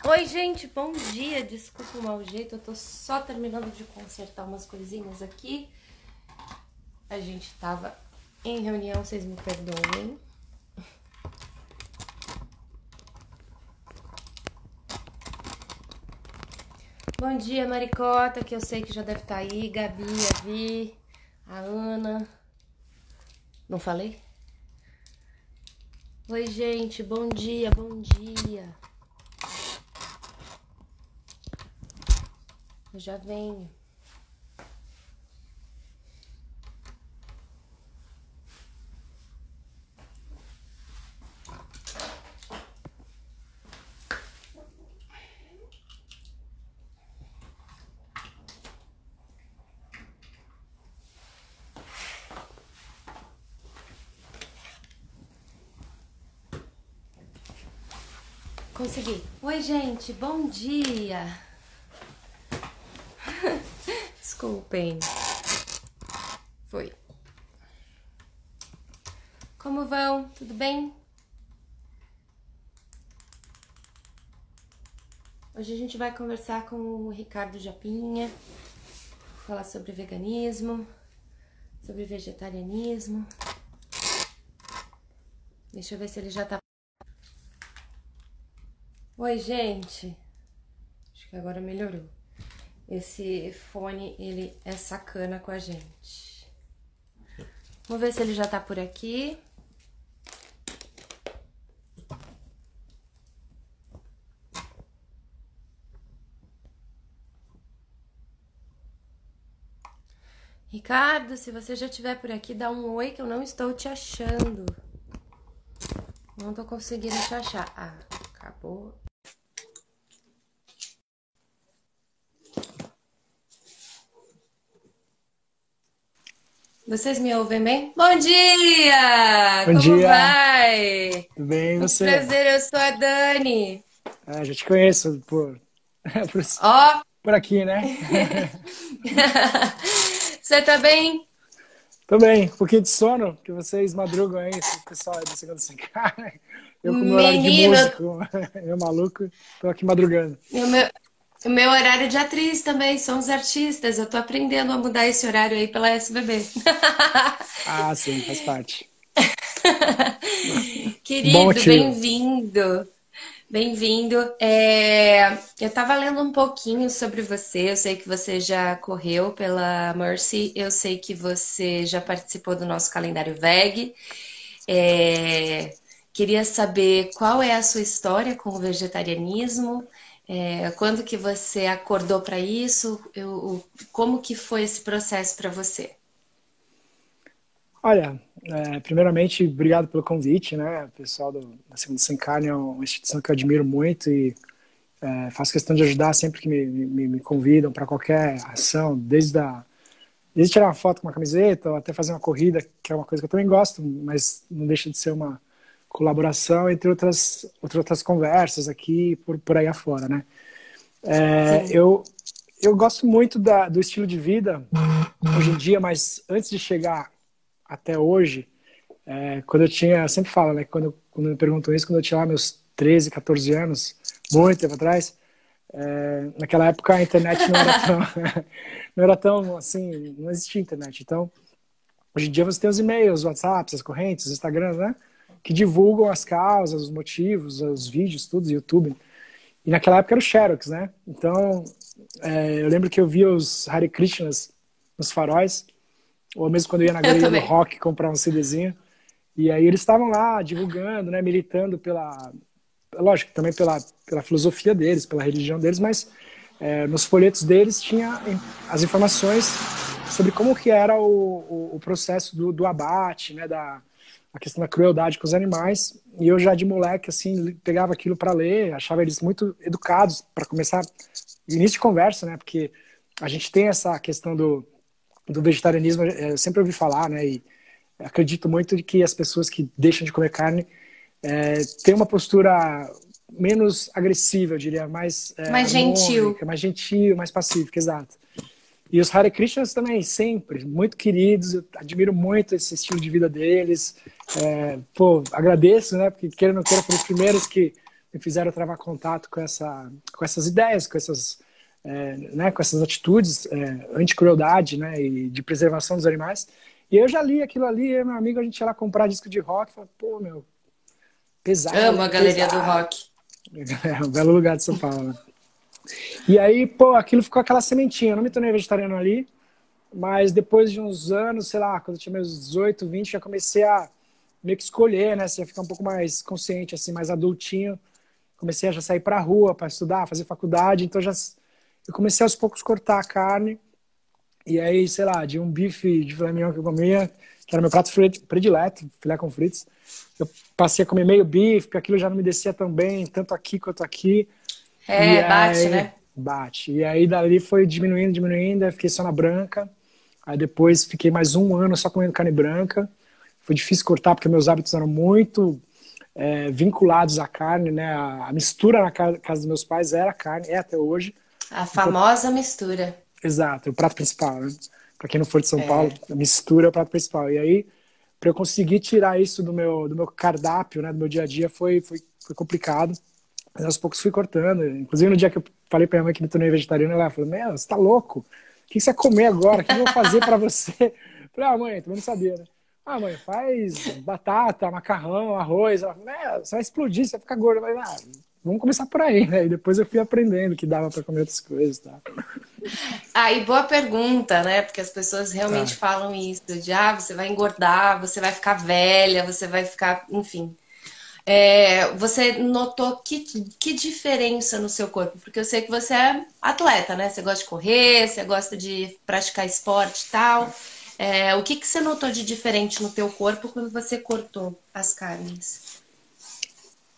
Oi, gente, bom dia. Desculpa o mau jeito, eu tô só terminando de consertar umas coisinhas aqui. A gente tava em reunião, vocês me perdoem. Bom dia, Maricota, que eu sei que já deve estar aí. Gabi, a Vi, a Ana. Não falei? Oi, gente, bom dia, bom dia. Eu já venho. Consegui. Oi, gente, bom dia. Desculpem. Foi. Como vão? Tudo bem? Hoje a gente vai conversar com o Ricardo Japinha, falar sobre veganismo, sobre vegetarianismo. Deixa eu ver se ele já tá... Oi, gente. Acho que agora melhorou. Esse fone, ele é sacana com a gente. Vamos ver se ele já tá por aqui. Ricardo, se você já estiver por aqui, dá um oi que eu não estou te achando. Não tô conseguindo te achar. Ah, acabou. Vocês me ouvem bem? Bom dia! Bom Como dia, vai? tudo bem e Muito você? prazer, eu sou a Dani. Ah, já te conheço por, Ó! por aqui, né? Você tá bem? Tô bem, um pouquinho de sono, porque vocês madrugam aí, esse pessoal aí do Segundo Sem Carne. Eu com o meu horário de Menino, músico, eu maluco, tô aqui madrugando. o meu horário de atriz também, somos artistas. Eu tô aprendendo a mudar esse horário aí pela SBB. Ah, sim, faz parte. Bom Querido, motivo. bem-vindo. Bem-vindo. Eu estava lendo um pouquinho sobre você. Eu sei que você já correu pela Mercy. Eu sei que você já participou do nosso calendário VEG. É, Queria saber qual é a sua história com o vegetarianismo. Quando que você acordou para isso? Como que foi esse processo para você? Olha, primeiramente, obrigado pelo convite, né? O pessoal da Segundo Sem Carne é uma instituição que eu admiro muito e faço questão de ajudar sempre que me convidam para qualquer ação, desde tirar uma foto com uma camiseta ou até fazer uma corrida, que é uma coisa que eu também gosto, mas não deixa de ser uma colaboração entre outras conversas aqui por aí afora, né? É, Sim. eu, eu gosto muito do estilo de vida hoje em dia, mas antes de chegar até hoje, quando eu sempre falo, né, quando me perguntam isso, quando eu tinha lá meus 13, 14 anos, muito tempo atrás, naquela época a internet não era tão, não era tão assim, não existia internet. Então, hoje em dia você tem os e-mails, os WhatsApps, as correntes, os Instagrams, né? Que divulgam as causas, os motivos, os vídeos, tudo, YouTube. E naquela época era o Xerox, né? Então, eu lembro que eu via os Hare Krishnas nos faróis, ou mesmo quando eu ia na Eu galeria do também. rock comprar um CDzinho. E aí eles estavam lá divulgando, né? Militando lógico, também pela filosofia deles, pela religião deles, mas nos folhetos deles tinha as informações sobre como que era o processo do abate, né, a questão da crueldade com os animais. E eu já de moleque, assim, pegava aquilo para ler, achava eles muito educados para começar início de conversa, né, porque a gente tem essa questão do vegetarianismo, eu sempre ouvi falar, né, e acredito muito de que as pessoas que deixam de comer carne têm uma postura menos agressiva, eu diria, mais Mais gentil. harmônica, mais gentil, mais pacífica, exato. E os Hare Krishnas também, sempre, muito queridos, eu admiro muito esse estilo de vida deles. Pô, agradeço, né, porque queira ou não queira, foram os primeiros que me fizeram travar contato com essas ideias, né, com essas atitudes anti-crueldade, né, e de preservação dos animais. E eu já li aquilo ali, eu e meu amigo, a gente ia lá comprar disco de rock, falei, pô, meu, pesado, Amo a hein, Galeria do pesado. Rock. É um belo lugar de São Paulo, né? E aí, pô, aquilo ficou aquela sementinha. Eu não me tornei vegetariano ali, mas depois de uns anos, sei lá, quando eu tinha meus 18, 20, já comecei a meio que escolher, né? Você ia ficar um pouco mais consciente, assim, mais adultinho. Comecei a já sair pra rua para estudar, fazer faculdade, então eu comecei aos poucos a cortar a carne. E aí, sei lá, de um bife de filé mignon que eu comia, que era meu prato predileto, filé com fritos, eu passei a comer meio bife, porque aquilo já não me descia tão bem, tanto aqui quanto aqui. E Bate, aí, né? bate. E aí, dali foi diminuindo, diminuindo, aí fiquei só na branca. Aí depois fiquei mais um ano só comendo carne branca. Foi difícil cortar, porque meus hábitos eram muito vinculados à carne, né? A mistura na casa dos meus pais era carne, é até hoje. A Então, famosa mistura. exato, é o prato principal, né? Para quem não for de São Paulo, É. a mistura é o prato principal. E aí, para eu conseguir tirar isso do meu cardápio, né, do meu dia a dia, foi complicado. Mas aos poucos fui cortando. Inclusive, no dia que eu falei pra minha mãe que me tornei vegetariano, ela falou, meu, você tá louco? O que você vai comer agora? O que eu vou fazer pra você? Eu falei, mãe, também não sabia, né? Mãe, faz batata, macarrão, arroz. Ela falou, você vai explodir, você vai ficar gordo. Eu falei, vamos começar por aí, né? E depois eu fui aprendendo que dava pra comer outras coisas, tá? E boa pergunta, né? Porque as pessoas realmente Tá. falam isso, de você vai engordar, você vai ficar velha, você vai ficar, enfim. Você notou que diferença no seu corpo? Porque eu sei que você é atleta, né? Você gosta de correr, você gosta de praticar esporte e tal. O que você notou de diferente no teu corpo quando você cortou as carnes?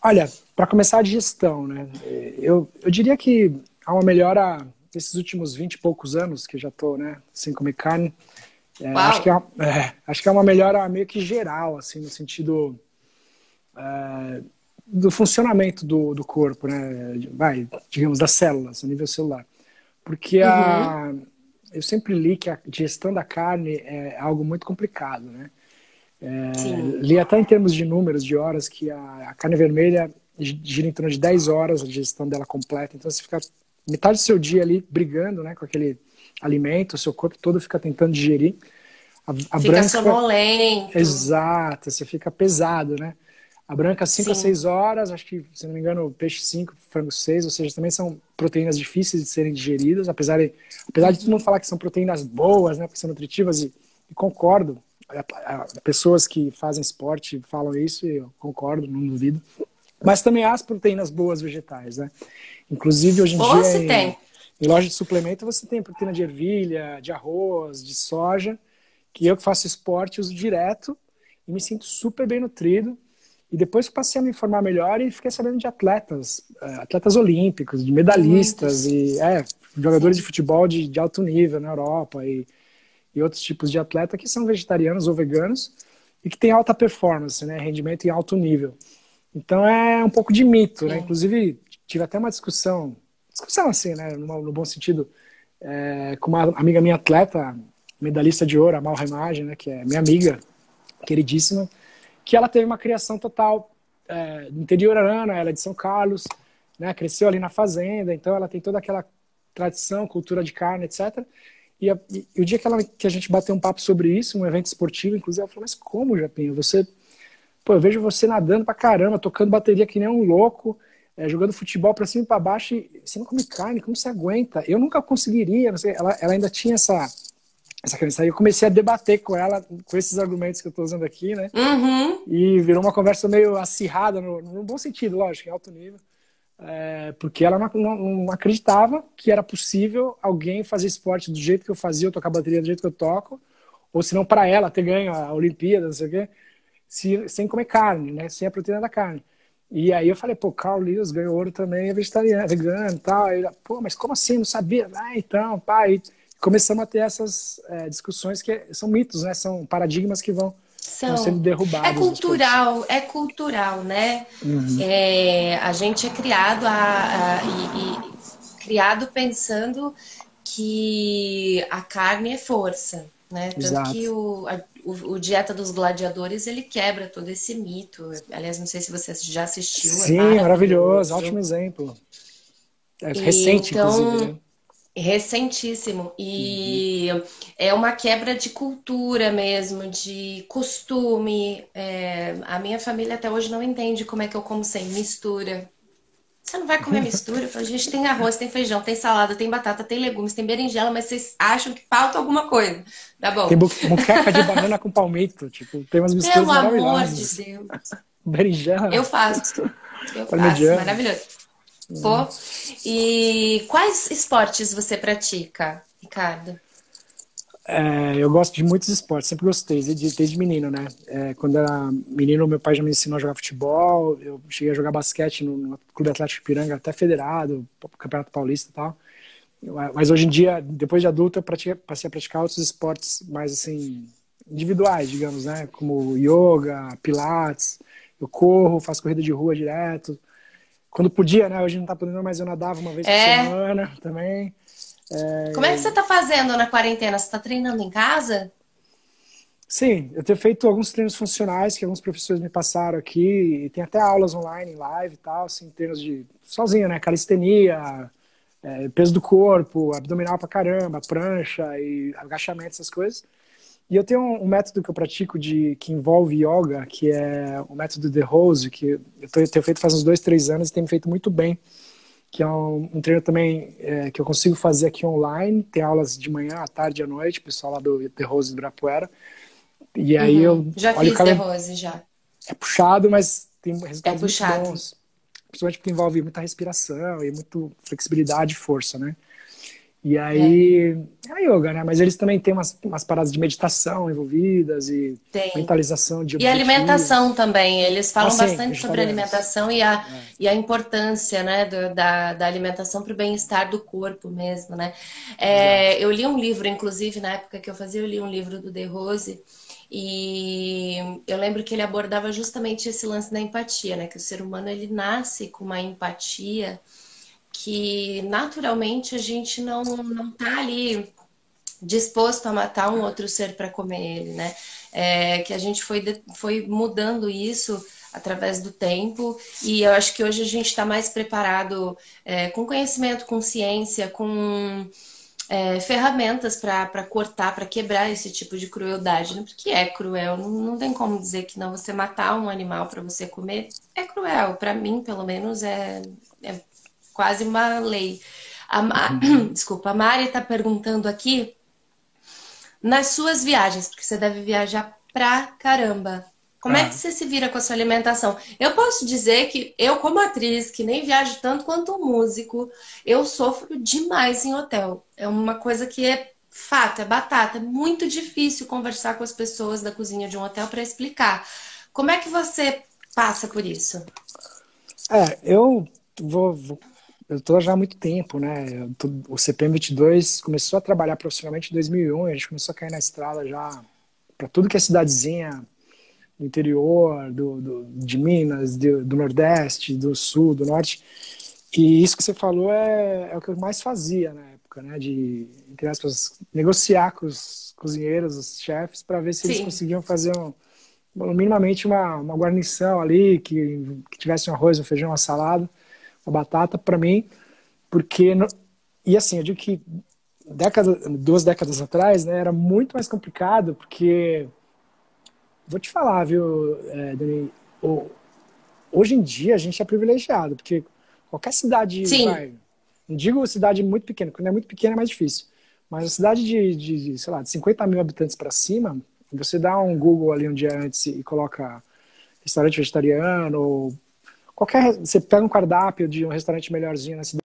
Olha, para começar a digestão, né? Eu diria que há uma melhora nesses últimos 20 e poucos anos que eu já tô, né, sem comer carne. Uau! Acho que é uma melhora meio que geral, assim, no sentido do funcionamento do corpo, né? Digamos, das células, a nível celular. Porque Uhum, eu sempre li que a digestão da carne é algo muito complicado, né? sim. Li até em termos de números, de horas, que a carne vermelha gira em torno de 10 horas a digestão dela completa. Então você fica metade do seu dia ali brigando, né, com aquele alimento, o seu corpo todo fica tentando digerir. A Fica branca, sonolento. exato, você fica pesado, né? A branca 5 a Sim. 6 horas, acho que, se não me engano, peixe 5, frango 6, ou seja, também são proteínas difíceis de serem digeridas, apesar de todo mundo Uhum. falar que são proteínas boas, né, porque são nutritivas, e concordo. Pessoas que fazem esporte falam isso e eu concordo, não duvido. Mas também há as proteínas boas vegetais, né? Inclusive, hoje em Ou dia, se tem. em loja de suplemento, você tem proteína de ervilha, de arroz, de soja, que eu que faço esporte uso direto e me sinto super bem nutrido. E depois que passei a me informar melhor e fiquei sabendo de atletas olímpicos, de medalhistas Muitos. e jogadores de Sim. futebol de alto nível na Europa e outros tipos de atleta que são vegetarianos ou veganos e que têm alta performance, né, rendimento em alto nível. Então é um pouco de mito, né? Sim. Inclusive tive até uma discussão assim, né, no bom sentido, com uma amiga minha atleta, medalhista de ouro, a Mal Remagem, né, que é minha amiga queridíssima, que ela teve uma criação total interiorana, ela é de São Carlos, né, cresceu ali na fazenda, então ela tem toda aquela tradição, cultura de carne, etc. E o dia que a gente bateu um papo sobre isso, um evento esportivo, inclusive, ela falou, mas como, Japinha, pô, eu vejo você nadando pra caramba, tocando bateria que nem um louco, jogando futebol pra cima e pra baixo, e você não come carne, como você aguenta? Eu nunca conseguiria, não sei, ela ainda tinha essa crença. Aí eu comecei a debater com ela, com esses argumentos que eu tô usando aqui, né? Uhum. E virou uma conversa meio acirrada, no bom sentido, lógico, em alto nível. Porque ela não acreditava que era possível alguém fazer esporte do jeito que eu fazia, eu tocar bateria do jeito que eu toco, ou se não para ela ter ganho a Olimpíada, não sei o quê, sem comer carne, né? Sem a proteína da carne. E aí eu falei, pô, Carl Lewis ganhou ouro também, é vegetariano, vegano e tal. Aí ela, pô, mas como assim? Não sabia? Então, pá. E começamos a ter essas discussões que são mitos, né? São paradigmas que vão sendo São. derrubados aos poucos. É cultural, né? Uhum. A gente é criado criado pensando que a carne é força, né? Tanto que Exato. o Dieta dos Gladiadores, ele quebra todo esse mito. Aliás, não sei se você já assistiu, é Sim, maravilhoso, ótimo maravilhoso. exemplo. É E recente, inclusive, então, né? recentíssimo. Uhum. E é uma quebra de cultura mesmo, de costume. A minha família até hoje não entende como é que eu como sem mistura. Você não vai comer mistura? Eu falo, gente, tem arroz, tem feijão, tem salada, tem batata, tem legumes, tem berinjela, mas vocês acham que falta alguma coisa. Tá Tem bom. muqueca de banana com palmito, tipo, tem umas misturas Pelo amor de maravilhosas. Deus. Eu Berinjela, faço. Eu faço. parmegiana. Maravilhoso. Pô. E quais esportes você pratica, Ricardo? Eu gosto de muitos esportes, sempre gostei, desde menino, né? Quando era menino, meu pai já me ensinou a jogar futebol, eu cheguei a jogar basquete no Clube Atlético Ipiranga, até federado, Campeonato Paulista e tal. Mas hoje em dia, depois de adulto, passei a praticar outros esportes mais, assim, individuais, digamos, né? Como yoga, pilates, eu corro, faço corrida de rua direto. Quando podia, né? Hoje não tá podendo, mas eu nadava uma vez por É. semana também. Como é que você tá fazendo na quarentena? Você tá treinando em casa? Sim, eu tenho feito alguns treinos funcionais que alguns professores me passaram aqui, e tem até aulas online, em live e tal, assim, treinos de sozinho, né? Calistenia, peso do corpo, abdominal pra caramba, prancha e agachamento, essas coisas. E eu tenho um método que eu pratico que envolve yoga, que é o método The Rose, que tenho feito faz uns 2, 3 anos e tem me feito muito bem, que é um treino também que eu consigo fazer aqui online, tem aulas de manhã, à tarde e à noite, pessoal lá do The Rose do Ibirapuera. E aí Uhum. eu Já olho o fiz The calendário. Rose, já. É puxado, mas tem É resultados muito puxado. bons. Principalmente porque envolve muita respiração e muito flexibilidade e força, né? E É, aí é a yoga, né? Mas eles também têm umas paradas de meditação envolvidas e tem. mentalização de E alimentação objetivos. também, eles Ah, falam sim, bastante sobre vegetarianos. alimentação e a importância, né, da alimentação para o bem-estar do corpo mesmo, né? Exato. Eu li um livro, inclusive, na época que eu fazia, eu li um livro do De Rose, e eu lembro que ele abordava justamente esse lance da empatia, né? Que o ser humano, ele nasce com uma empatia que, naturalmente, a gente não tá ali disposto a matar um outro ser para comer ele, né? Que a gente foi mudando isso através do tempo e eu acho que hoje a gente está mais preparado com conhecimento, com ciência, com ferramentas para cortar, para quebrar esse tipo de crueldade, né? Porque é cruel, não tem como dizer que não, você matar um animal para você comer é cruel, para mim pelo menos é quase uma lei. Desculpa, a Mari está perguntando aqui nas suas viagens, porque você deve viajar pra caramba. Como é que Ah, você se vira com a sua alimentação? Eu posso dizer que eu, como atriz, que nem viajo tanto quanto um músico, eu sofro demais em hotel. É uma coisa que é fato, é batata. É muito difícil conversar com as pessoas da cozinha de um hotel para explicar. Como é que você passa por isso? eu eu tô já há muito tempo, né? O CPM 22 começou a trabalhar profissionalmente em 2001, a gente começou a cair na estrada já para tudo que é cidadezinha do interior, de Minas, do Nordeste, do Sul, do Norte. E isso que você falou é o que eu mais fazia na época, né? De, entre aspas, negociar com os cozinheiros, os chefes, para ver se eles Sim, conseguiam fazer minimamente uma guarnição ali, que tivesse um arroz, um feijão, uma salada, uma batata para mim, porque e assim, eu digo que 2 décadas atrás, né, era muito mais complicado, porque vou te falar, viu, Dani, o- hoje em dia a gente é privilegiado, porque qualquer cidade, sim. não digo cidade muito pequena, quando é muito pequena é mais difícil, mas a cidade sei lá, de 50 mil habitantes para cima, você dá um Google ali um dia antes e coloca restaurante vegetariano, ou você pega um cardápio de um restaurante melhorzinho na cidade,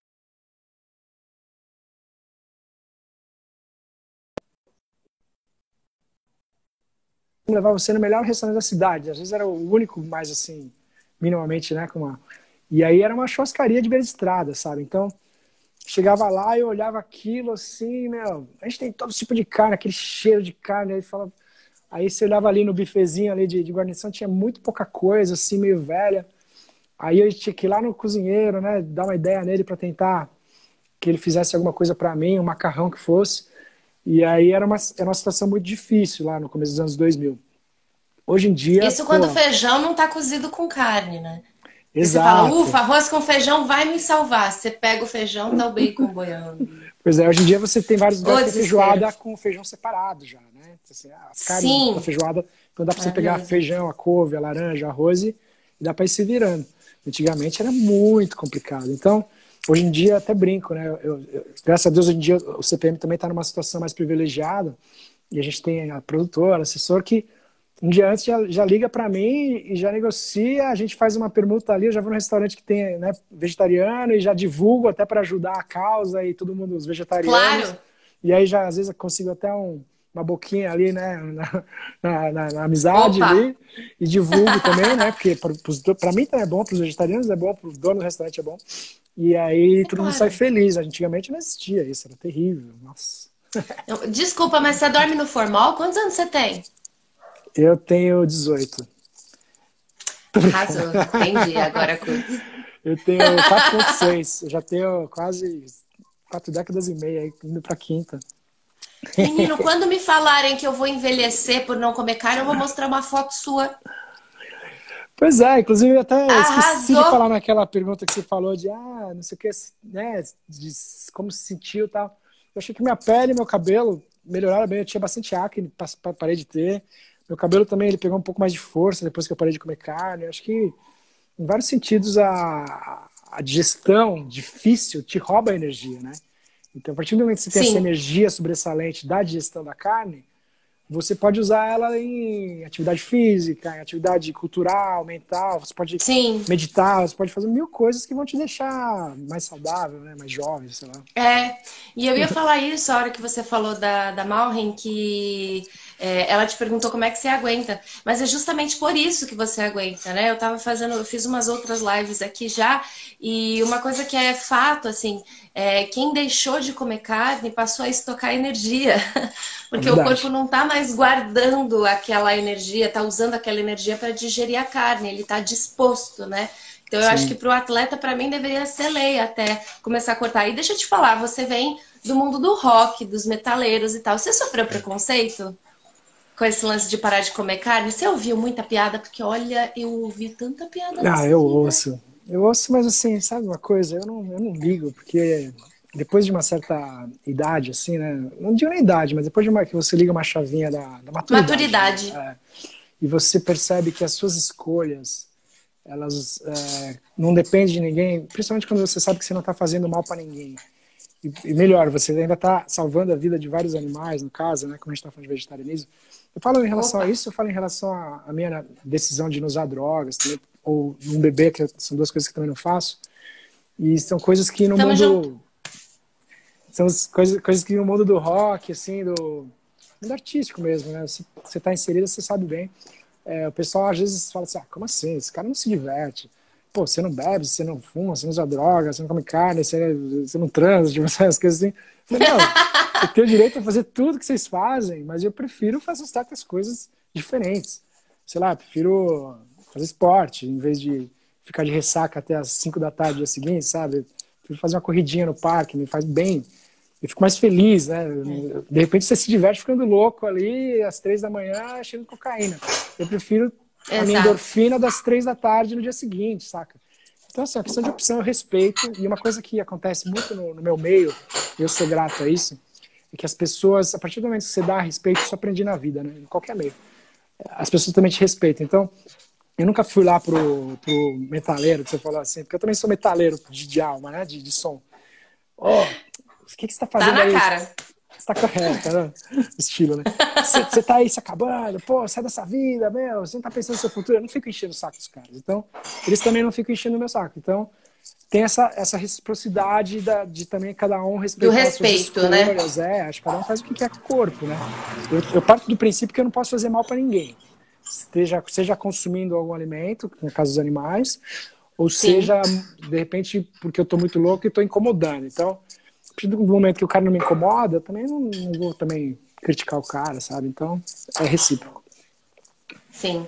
levar você no melhor restaurante da cidade, às vezes era o único mais assim, minimamente, né, e aí era uma churrascaria de beira de estrada, sabe, então chegava lá e eu olhava aquilo assim, meu, a gente tem todo tipo de carne, aquele cheiro de carne, aí você olhava ali no bifezinho ali de guarnição, tinha muito pouca coisa, assim, meio velha. Aí eu tinha que ir lá no cozinheiro, né, dar uma ideia nele para tentar que ele fizesse alguma coisa para mim, um macarrão que fosse. E aí era uma situação muito difícil lá no começo dos anos 2000. Hoje em dia, Isso pô, quando o feijão não tá cozido com carne, né? Porque você fala, exato. ufa, arroz com feijão vai me salvar. Você pega o feijão, tá o bacon boiando. Pois é, hoje em dia você tem vários Ô, lugares que tem desespero. feijoada com feijão separado já, né? Assim, as carnes da Sim, feijoada, então dá para você pegar maravilhoso. feijão, a couve, a laranja, arroz e dá para ir se virando. Antigamente era muito complicado. Então, hoje em dia até brinco, né? Graças a Deus, hoje em dia o CPM também está numa situação mais privilegiada e a gente tem a produtora, assessor que um dia antes já liga para mim e já negocia, a gente faz uma permuta ali, eu já vou no restaurante que tem, né, vegetariano e já divulgo até para ajudar a causa e todo mundo, os vegetarianos. Claro. E aí já às vezes eu consigo até uma boquinha ali, né, na amizade Opa! ali e divulgo também, né, porque para mim também é bom, para os vegetarianos é bom, para o dono do restaurante é bom. E aí É todo mundo sai claro. feliz. Antigamente não existia isso, era terrível. Nossa. Desculpa, mas você dorme no formal? Quantos anos você tem? Eu tenho 18. Arrasou. Entendi, agora curto. Eu tenho 4,6. Eu já tenho quase 4 décadas e meia, indo pra quinta. Menino, quando me falarem que eu vou envelhecer por não comer carne, eu vou mostrar uma foto sua. Pois é, inclusive eu até esqueci de Arrasou! falar naquela pergunta que você falou de, não sei o que, né, de como se sentiu e tal. Eu achei que minha pele e meu cabelo melhoraram bem. Eu tinha bastante acne, parei de ter. Meu cabelo também, ele pegou um pouco mais de força depois que eu parei de comer carne. Eu acho que, em vários sentidos, a digestão difícil te rouba a energia, né? Então, a partir do momento que você tem essa Sim, energia sobressalente da digestão da carne, você pode usar ela em atividade física, em atividade cultural, mental, você pode sim. meditar, você pode fazer mil coisas que vão te deixar mais saudável, né? Mais jovem, sei lá. É, e eu ia falar isso a hora que você falou da Malren, que ela te perguntou como é que você aguenta, mas é justamente por isso que você aguenta, né? Eu fiz umas outras lives aqui já, e uma coisa que é fato, assim, quem deixou de comer carne passou a estocar energia, É porque o corpo verdade. não tá mais guardando aquela energia, tá usando aquela energia para digerir a carne, ele tá disposto, né? Então eu acho que Sim. para o atleta, para mim, deveria ser lei até começar a cortar. E deixa eu te falar, você vem do mundo do rock, dos metaleiros e tal. Você sofreu preconceito com esse lance de parar de comer carne? Você ouviu muita piada? Porque, olha, eu ouvi tanta piada Ah, nessa eu vida. ouço. Eu ouço, mas assim, sabe uma coisa? Eu não ligo, porque depois de uma certa idade, assim, né? Não digo nem idade, mas depois de uma que você liga uma chavinha da maturidade, né? Maturidade. E você percebe que as suas escolhas, elas não dependem de ninguém, principalmente quando você sabe que você não está fazendo mal para ninguém. E melhor, você ainda está salvando a vida de vários animais, no caso, né? Como a gente está falando de vegetarianismo. Eu falo em relação a Opa, isso, eu falo em relação à minha decisão de não usar drogas, também, ou um bebê, que são duas coisas que também não faço. E são coisas que no tamo junto. mundo. São coisas que no mundo do rock, assim, do mundo artístico mesmo, né? Você está inserido, você sabe bem. O pessoal às vezes fala assim: como assim? Esse cara não se diverte. Pô, você não bebe, você não fuma, você não usa droga, você não come carne, você não transa, tipo, essas coisas assim. Eu falei, meu, eu tenho direito a fazer tudo que vocês fazem, mas eu prefiro fazer certas coisas diferentes. Sei lá, eu prefiro fazer esporte, em vez de ficar de ressaca até as 5 da tarde do dia seguinte, sabe? Eu prefiro fazer uma corridinha no parque, me faz bem. Eu fico mais feliz, né? De repente você se diverte ficando louco ali às 3 da manhã, cheirando cocaína. Eu prefiro a minha Exato. endorfina das 3 da tarde no dia seguinte, saca? Então, assim, a questão de opção eu respeito. E uma coisa que acontece muito no meu meio, e eu sou grato a isso, é que as pessoas, a partir do momento que você dá respeito, isso eu aprendi na vida, né? Em qualquer meio. As pessoas também te respeitam. Então, eu nunca fui lá pro metaleiro, que você falou assim, porque eu também sou metaleiro de alma, né? De som. Ó, o que você tá Tá fazendo na aí? cara. Você tá correto, né? Estilo, né? Você tá aí se acabando, pô, sai dessa vida, meu, você não tá pensando no seu futuro. Eu não fico enchendo o saco dos caras. Então, eles também não ficam enchendo o meu saco. Então, tem essa reciprocidade de também cada um Do respeitar as suas respeito, né? escolhas. Acho que cada um faz o que quer com o corpo, né? Eu parto do princípio que eu não posso fazer mal para ninguém. Seja consumindo algum alimento, no caso dos animais, ou Sim. seja, de repente, porque eu tô muito louco e tô incomodando. Então, a partir do momento que o cara não me incomoda, eu também não vou também criticar o cara, sabe? Então, é recíproco. Sim.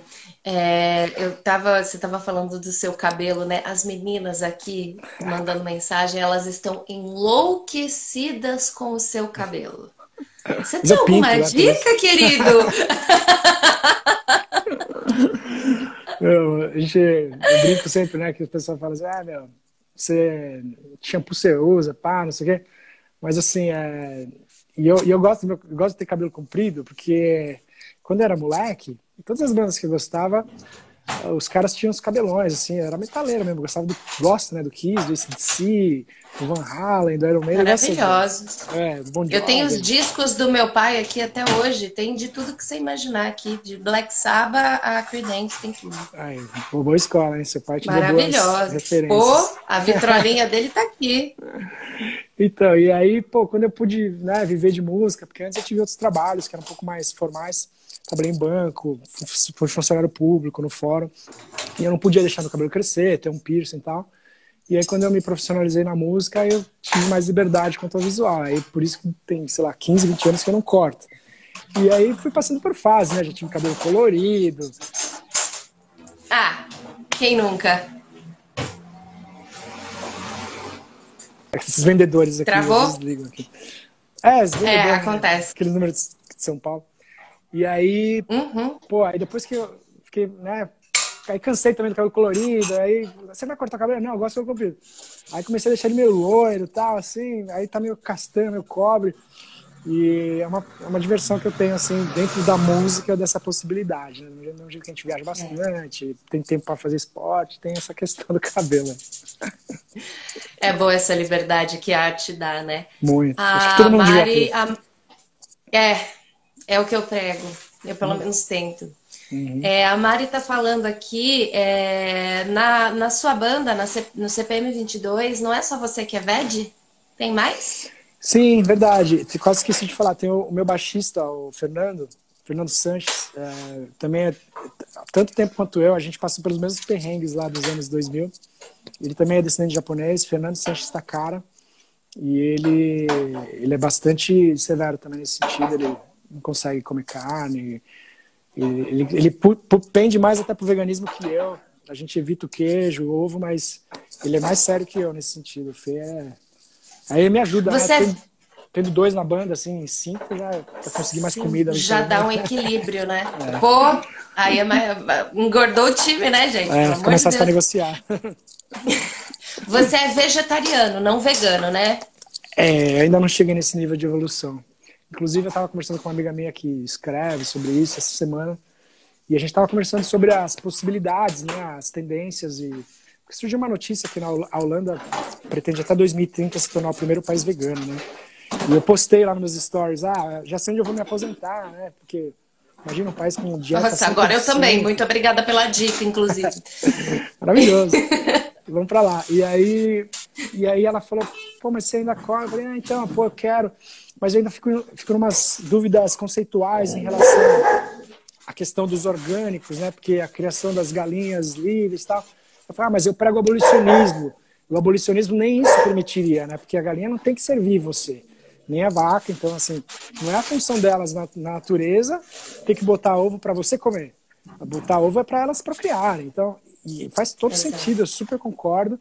Você estava falando do seu cabelo, né? As meninas aqui mandando mensagem, elas estão enlouquecidas com o seu cabelo. Você Mas tem eu pinto, alguma né? dica, querido? Eu brinco sempre, né? Que o pessoal fala assim, meu, você shampoo você usa, pá, não sei o quê. Mas assim, eu gosto de ter cabelo comprido, porque quando eu era moleque, todas as bandas que eu gostava, os caras tinham os cabelões, assim, eu era metaleiro mesmo, gosto, né, do Kiss, do AC/DC, do Van Halen, do Iron Maiden, eu gosto dessas bandas. Maravilhosos. Do Bon Eu tenho os Jovi. discos do meu pai aqui até hoje. Tem de tudo que você imaginar aqui, de Black Sabbath a Creedence, tem tudo. Ai, boa escola, hein? Seu pai te deu boas Maravilhosos. Pô, referências. a vitrolinha dele tá aqui. Então, e aí, pô, quando eu pude, né, viver de música, porque antes eu tive outros trabalhos que eram um pouco mais formais, trabalhei em banco, fui funcionário público no fórum, e eu não podia deixar meu cabelo crescer, ter um piercing e tal. E aí, quando eu me profissionalizei na música, eu tive mais liberdade quanto ao visual. Aí, por isso que tem, sei lá, 15, 20 anos que eu não corto. E aí, fui passando por fase, né? Já tive cabelo colorido. Ah, quem nunca? Esses vendedores aqui, às Travou? vezes ligam aqui. Esses É, vendedores, né? acontece. Aqueles números de São Paulo. E aí, Uhum. pô, aí depois que eu fiquei, né? Aí cansei também do cabelo colorido. Aí, você vai cortar o cabelo? Não, eu gosto do cabelo comprido. Aí comecei a deixar ele meio loiro e tal, assim. Aí tá meio castanho, meio cobre. E é uma diversão que eu tenho, assim, dentro da música, dessa possibilidade. Né? Do mesmo jeito que a gente viaja bastante, tem tempo para fazer esporte, tem essa questão do cabelo. É boa essa liberdade que a arte dá, né? Muito. Acho que todo A mundo devia Mari. ter. É o que eu prego. Eu pelo menos tento. Uhum. A Mari tá falando aqui, na sua banda, no CPM 22, não é só você que é VED? Tem mais? Sim, verdade. Quase esqueci de falar. Tem o meu baixista, o Fernando Sanches, também há tanto tempo quanto eu, a gente passou pelos mesmos perrengues lá dos anos 2000. Ele também é descendente de japonês, Fernando Sanches Takara, e ele é bastante severo também nesse sentido, ele não consegue comer carne, ele pende mais até pro veganismo que eu. A gente evita o queijo, o ovo, mas ele é mais sério que eu nesse sentido. O Fê Aí ele me ajuda, né? Você é Tendo dois na banda, assim, 5, já pra conseguir mais Sim, comida. já Então, dá um equilíbrio, né? Pô, aí engordou o time, né, gente? Pelo amor de começar a Deus. negociar. Você é vegetariano, não vegano, né? Ainda não cheguei nesse nível de evolução. Inclusive, eu estava conversando com uma amiga minha que escreve sobre isso essa semana, e a gente estava conversando sobre as possibilidades, né, as tendências, e surgiu uma notícia que a Holanda pretende até 2030 se tornar o primeiro país vegano, né? E eu postei lá nos meus stories, já sei onde eu vou me aposentar, né? Porque imagina um país com dieta Nossa, agora eu 100%. também. Muito obrigada pela dica, inclusive. Maravilhoso. Vamos pra lá. E aí ela falou, pô, mas você ainda come? Eu falei, então, pô, eu quero. Mas eu ainda fico em umas dúvidas conceituais em relação à questão dos orgânicos, né? Porque a criação das galinhas livres e tal. Eu falei, mas eu prego o abolicionismo. O abolicionismo nem isso permitiria, né? Porque a galinha não tem que servir você, nem a vaca. Então, assim, não é a função delas na natureza ter que botar ovo para você comer. Botar ovo é para elas procriarem. Então, e faz todo sentido, eu super concordo.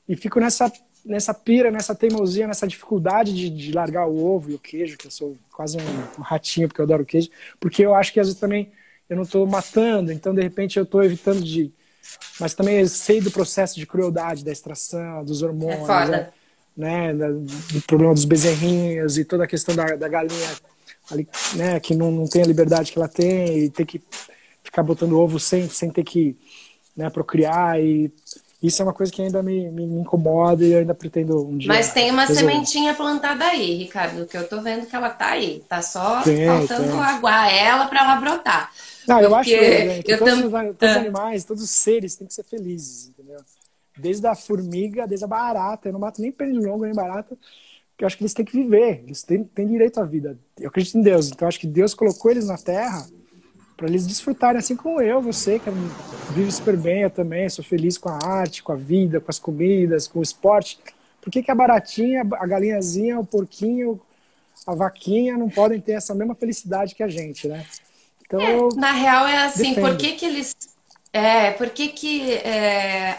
E fico nessa pira, nessa teimosia, nessa dificuldade de largar o ovo e o queijo, que eu sou quase um ratinho, porque eu adoro queijo, porque eu acho que às vezes também eu não estou matando, então de repente eu estou evitando de... Mas também eu sei do processo de crueldade, da extração, dos hormônios, né, do problema dos bezerrinhos e toda a questão da galinha ali, né, que não tem a liberdade que ela tem e ter que ficar botando ovo sem ter que, né, procriar. E isso é uma coisa que ainda me incomoda e eu ainda pretendo um dia. Mas tem uma resolver. Sementinha plantada aí, Ricardo, que eu tô vendo que ela tá aí. Tá só Tem. aguar ela para ela brotar. Não, eu acho que todos os animais, todos os seres têm que ser felizes, entendeu? Desde a formiga, desde a barata. Eu não mato nem pernilongo, nem barata, porque eu acho que eles têm que viver, eles têm direito à vida. Eu acredito em Deus, então eu acho que Deus colocou eles na Terra para eles desfrutarem, assim como eu, você, que vive super bem, eu também, sou feliz com a arte, com a vida, com as comidas, com o esporte. Por que a baratinha, a galinhazinha, o porquinho, a vaquinha não podem ter essa mesma felicidade que a gente, né? Então, na real é assim, defendo. por que eles Por que que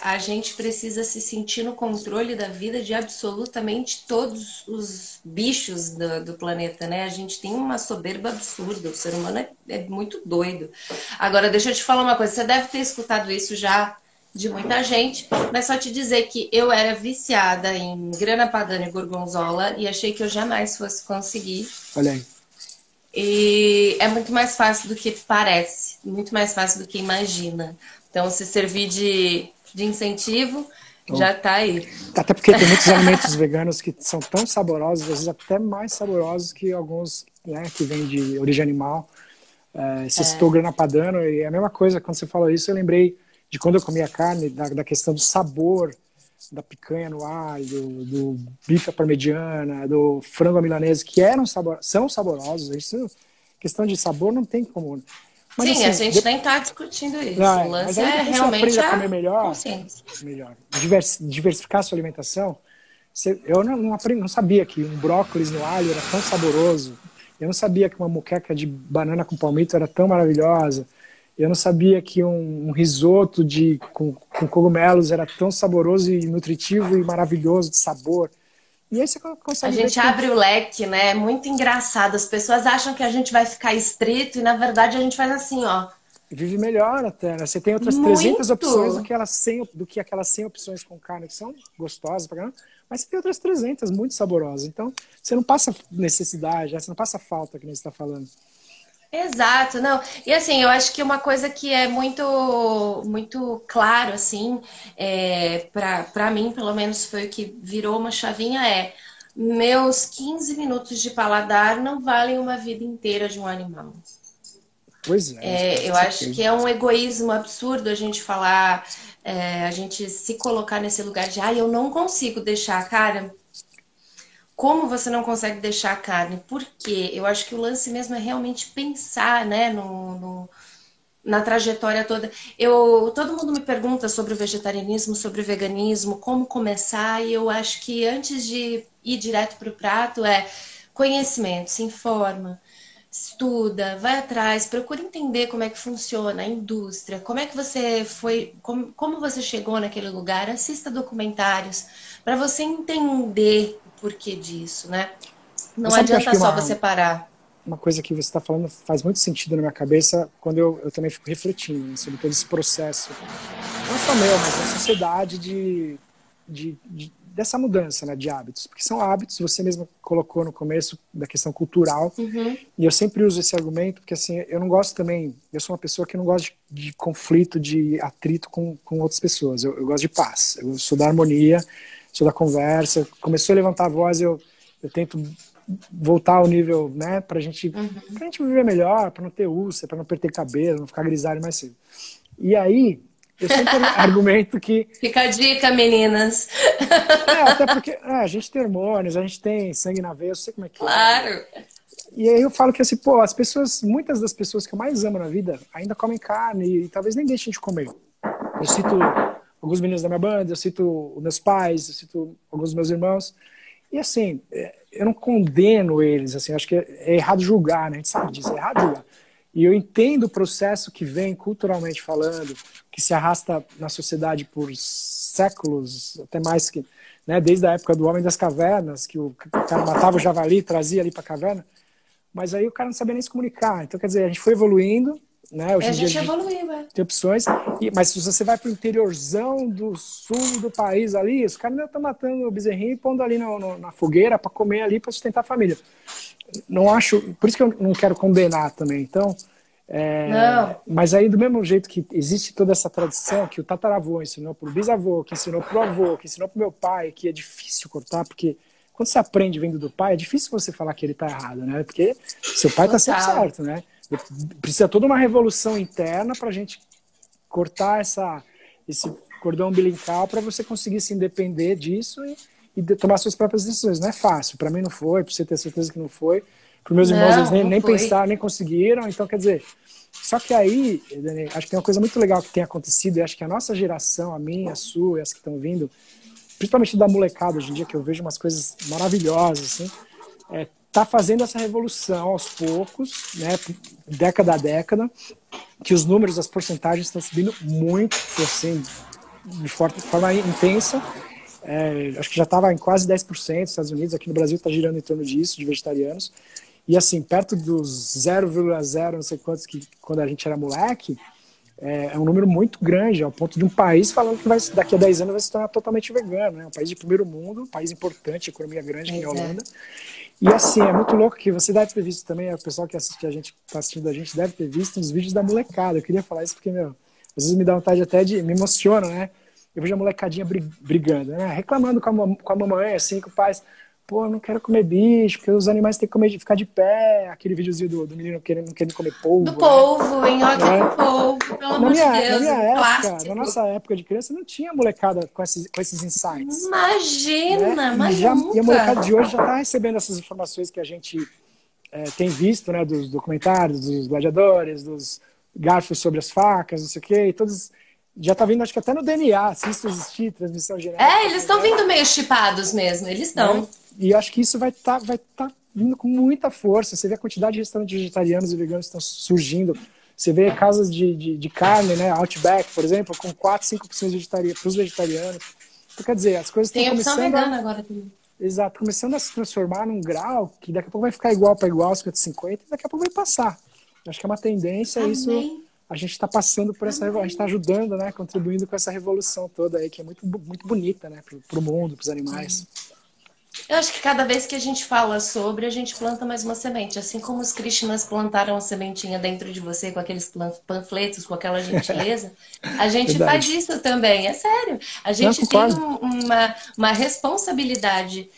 a gente precisa se sentir no controle da vida de absolutamente todos os bichos do planeta, né? A gente tem uma soberba absurda, o ser humano é muito doido. Agora, deixa eu te falar uma coisa, você deve ter escutado isso já de muita gente, mas só te dizer que eu era viciada em grana padano e gorgonzola e achei que eu jamais fosse conseguir. Olha aí. E é muito mais fácil do que parece, muito mais fácil do que imagina. Então, se servir de incentivo, já tá aí. Até porque tem muitos alimentos veganos que são tão saborosos, às vezes até mais saborosos que alguns, né, que vêm de origem animal. Você citou o grana padano, e é a mesma coisa, quando você falou isso, eu lembrei de quando eu comia carne, da questão do sabor da picanha no alho, do bife à parmegiana, do frango à milanesa, que são saborosos. Isso, questão de sabor não tem como. Mas, Sim, assim, a gente nem tá discutindo isso. não, O mas lance aí é depois você realmente aprende a a comer consciência. melhor, diversificar a sua alimentação. Eu não sabia que um brócolis no alho era tão saboroso. Eu não sabia que uma moqueca de banana com palmito era tão maravilhosa. Eu não sabia que um risoto com cogumelos era tão saboroso e nutritivo e maravilhoso de sabor. E aí você A consegue ver gente que abre o leque, né? É muito engraçado. As pessoas acham que a gente vai ficar estrito e, na verdade, a gente faz assim, ó. vive melhor até, né? Você tem outras 300 opções Muito! do que aquelas 100 opções com carne que são gostosas pra caramba, mas você tem outras 300 muito saborosas. Então, você não passa necessidade, né? Você não passa falta, que nem você está falando. Exato, não. E assim, eu acho que uma coisa que é muito claro, assim, para mim, pelo menos foi o que virou uma chavinha, meus 15 minutos de paladar não valem uma vida inteira de um animal. Pois é, Eu com acho certeza. que é um egoísmo absurdo a gente falar, a gente se colocar nesse lugar de, eu não consigo deixar, cara. Como você não consegue deixar a carne? Por quê? Eu acho que o lance mesmo é realmente pensar, né, na trajetória toda. Todo mundo me pergunta sobre o vegetarianismo, sobre o veganismo, como começar, e eu acho que antes de ir direto para o prato conhecimento, se informa, estuda, vai atrás, procura entender como é que funciona a indústria, como é que você foi, como você chegou naquele lugar, assista documentários para você entender o porquê disso, né? Não Mas sabe que eu acho adianta que só você parar. uma coisa que você está falando faz muito sentido na minha cabeça quando eu também fico refletindo, né, sobre todo esse processo, não só meu, mas da sociedade dessa mudança, né, de hábitos. Porque são hábitos, você mesmo colocou no começo da questão cultural, Uhum. e eu sempre uso esse argumento, porque assim, eu não gosto também, eu sou uma pessoa que não gosta de conflito, de atrito com outras pessoas, eu gosto de paz, eu sou da harmonia, sou da conversa, começou a levantar a voz, eu tento voltar ao nível, né, pra gente viver melhor, pra não ter úlcera, pra não perder cabelo, não ficar grisalho mais cedo. E aí, eu sempre argumento que Fica a dica, meninas. até porque a gente tem hormônios, a gente tem sangue na veia, eu sei como é que é. Claro. E aí eu falo que assim, pô, muitas das pessoas que eu mais amo na vida ainda comem carne e talvez nem deixem de comer. Eu cito alguns meninos da minha banda, eu cito os meus pais, eu cito alguns dos meus irmãos. E assim, eu não condeno eles, assim, acho que é errado julgar, né? A gente sabe disso, é errado julgar. E eu entendo o processo que vem culturalmente falando, que se arrasta na sociedade por séculos, até mais que, né, desde a época do Homem das Cavernas, que o cara matava o javali, trazia ali para a caverna, mas aí o cara não sabia nem se comunicar. Então, quer dizer, a gente foi evoluindo, né? Hoje A em dia a gente gente evoluiu, tem opções, mas se você vai para o interiorzão do sul do país ali, os caras ainda estão matando o bezerrinho e pondo ali na fogueira para comer ali para sustentar a família. Não acho, por isso que eu não quero condenar também. Então, Não. mas aí do mesmo jeito que existe toda essa tradição que o tataravô ensinou para o bisavô, que ensinou para o avô, que ensinou para o meu pai, que é difícil cortar, porque quando você aprende vindo do pai, é difícil você falar que ele está errado, né? Porque seu pai está sempre Total. certo, né? Precisa toda uma revolução interna para a gente cortar esse cordão umbilical para você conseguir se independer disso e tomar suas próprias decisões. Não é fácil. Para mim não foi, para você ter certeza que não foi. Para meus irmãos, eles Não, não nem foi. pensaram, nem conseguiram. Então, quer dizer, só que aí, Dani, acho que tem uma coisa muito legal que tem acontecido, e acho que a nossa geração, a minha, a sua e as que estão vindo, principalmente da molecada hoje em dia, que eu vejo umas coisas maravilhosas, assim, está fazendo essa revolução aos poucos, né, década a década, que os números, as porcentagens estão subindo muito, assim, de forma intensa. Acho que já estava em quase 10% nos Estados Unidos, aqui no Brasil está girando em torno disso, de vegetarianos. E assim, perto dos 0,0 não sei quantos, que quando a gente era moleque, é um número muito grande, ao ponto de um país falando que daqui a 10 anos vai se tornar totalmente vegano, né? Um país de primeiro mundo, um país importante, economia grande, que é a Holanda. E assim, é muito louco que você deve ter visto também, o pessoal que assiste a gente, está assistindo a gente, deve ter visto uns vídeos da molecada. Eu queria falar isso porque, meu, às vezes me dá vontade até de... me emociona, né? Eu vejo a molecadinha brigando, né? Reclamando com a mamãe, assim, com o pai. Pô, eu não quero comer bicho, porque os animais têm que ficar de pé. Aquele videozinho do menino querendo comer polvo. Do polvo, nhoque com polvo, pelo amor de Deus. Na minha época, na nossa época de criança, não tinha molecada com esses insights. Imagina, né? mas e a molecada de hoje já está recebendo essas informações que a gente tem visto, né? Dos documentários, dos gladiadores, dos garfos sobre as facas, não sei o quê, e todos... Já tá vindo, acho que até no DNA, se isso existir, transmissão genética. Eles estão vindo meio chipados mesmo, eles estão. E acho que isso vai tá vindo com muita força. Você vê a quantidade de restaurantes vegetarianos e veganos que estão surgindo. Você vê casas de carne, né? Outback, por exemplo, com 4, 5 opções para os vegetarianos. Então, quer dizer, as coisas estão começando... Tem opção vegana agora também. Exato, começando a se transformar num grau que daqui a pouco vai ficar igual para igual, 50-50, e daqui a pouco vai passar. Acho que é uma tendência, isso... A gente está passando por essa revolução, a gente está ajudando, né, contribuindo com essa revolução toda aí, que é muito, muito bonita, né, para o mundo, para os animais. Eu acho que cada vez que a gente fala sobre, a gente planta mais uma semente. Assim como os Krishnas plantaram a sementinha dentro de você com aqueles panfletos, com aquela gentileza, a gente faz isso também, é sério. A gente tem uma responsabilidade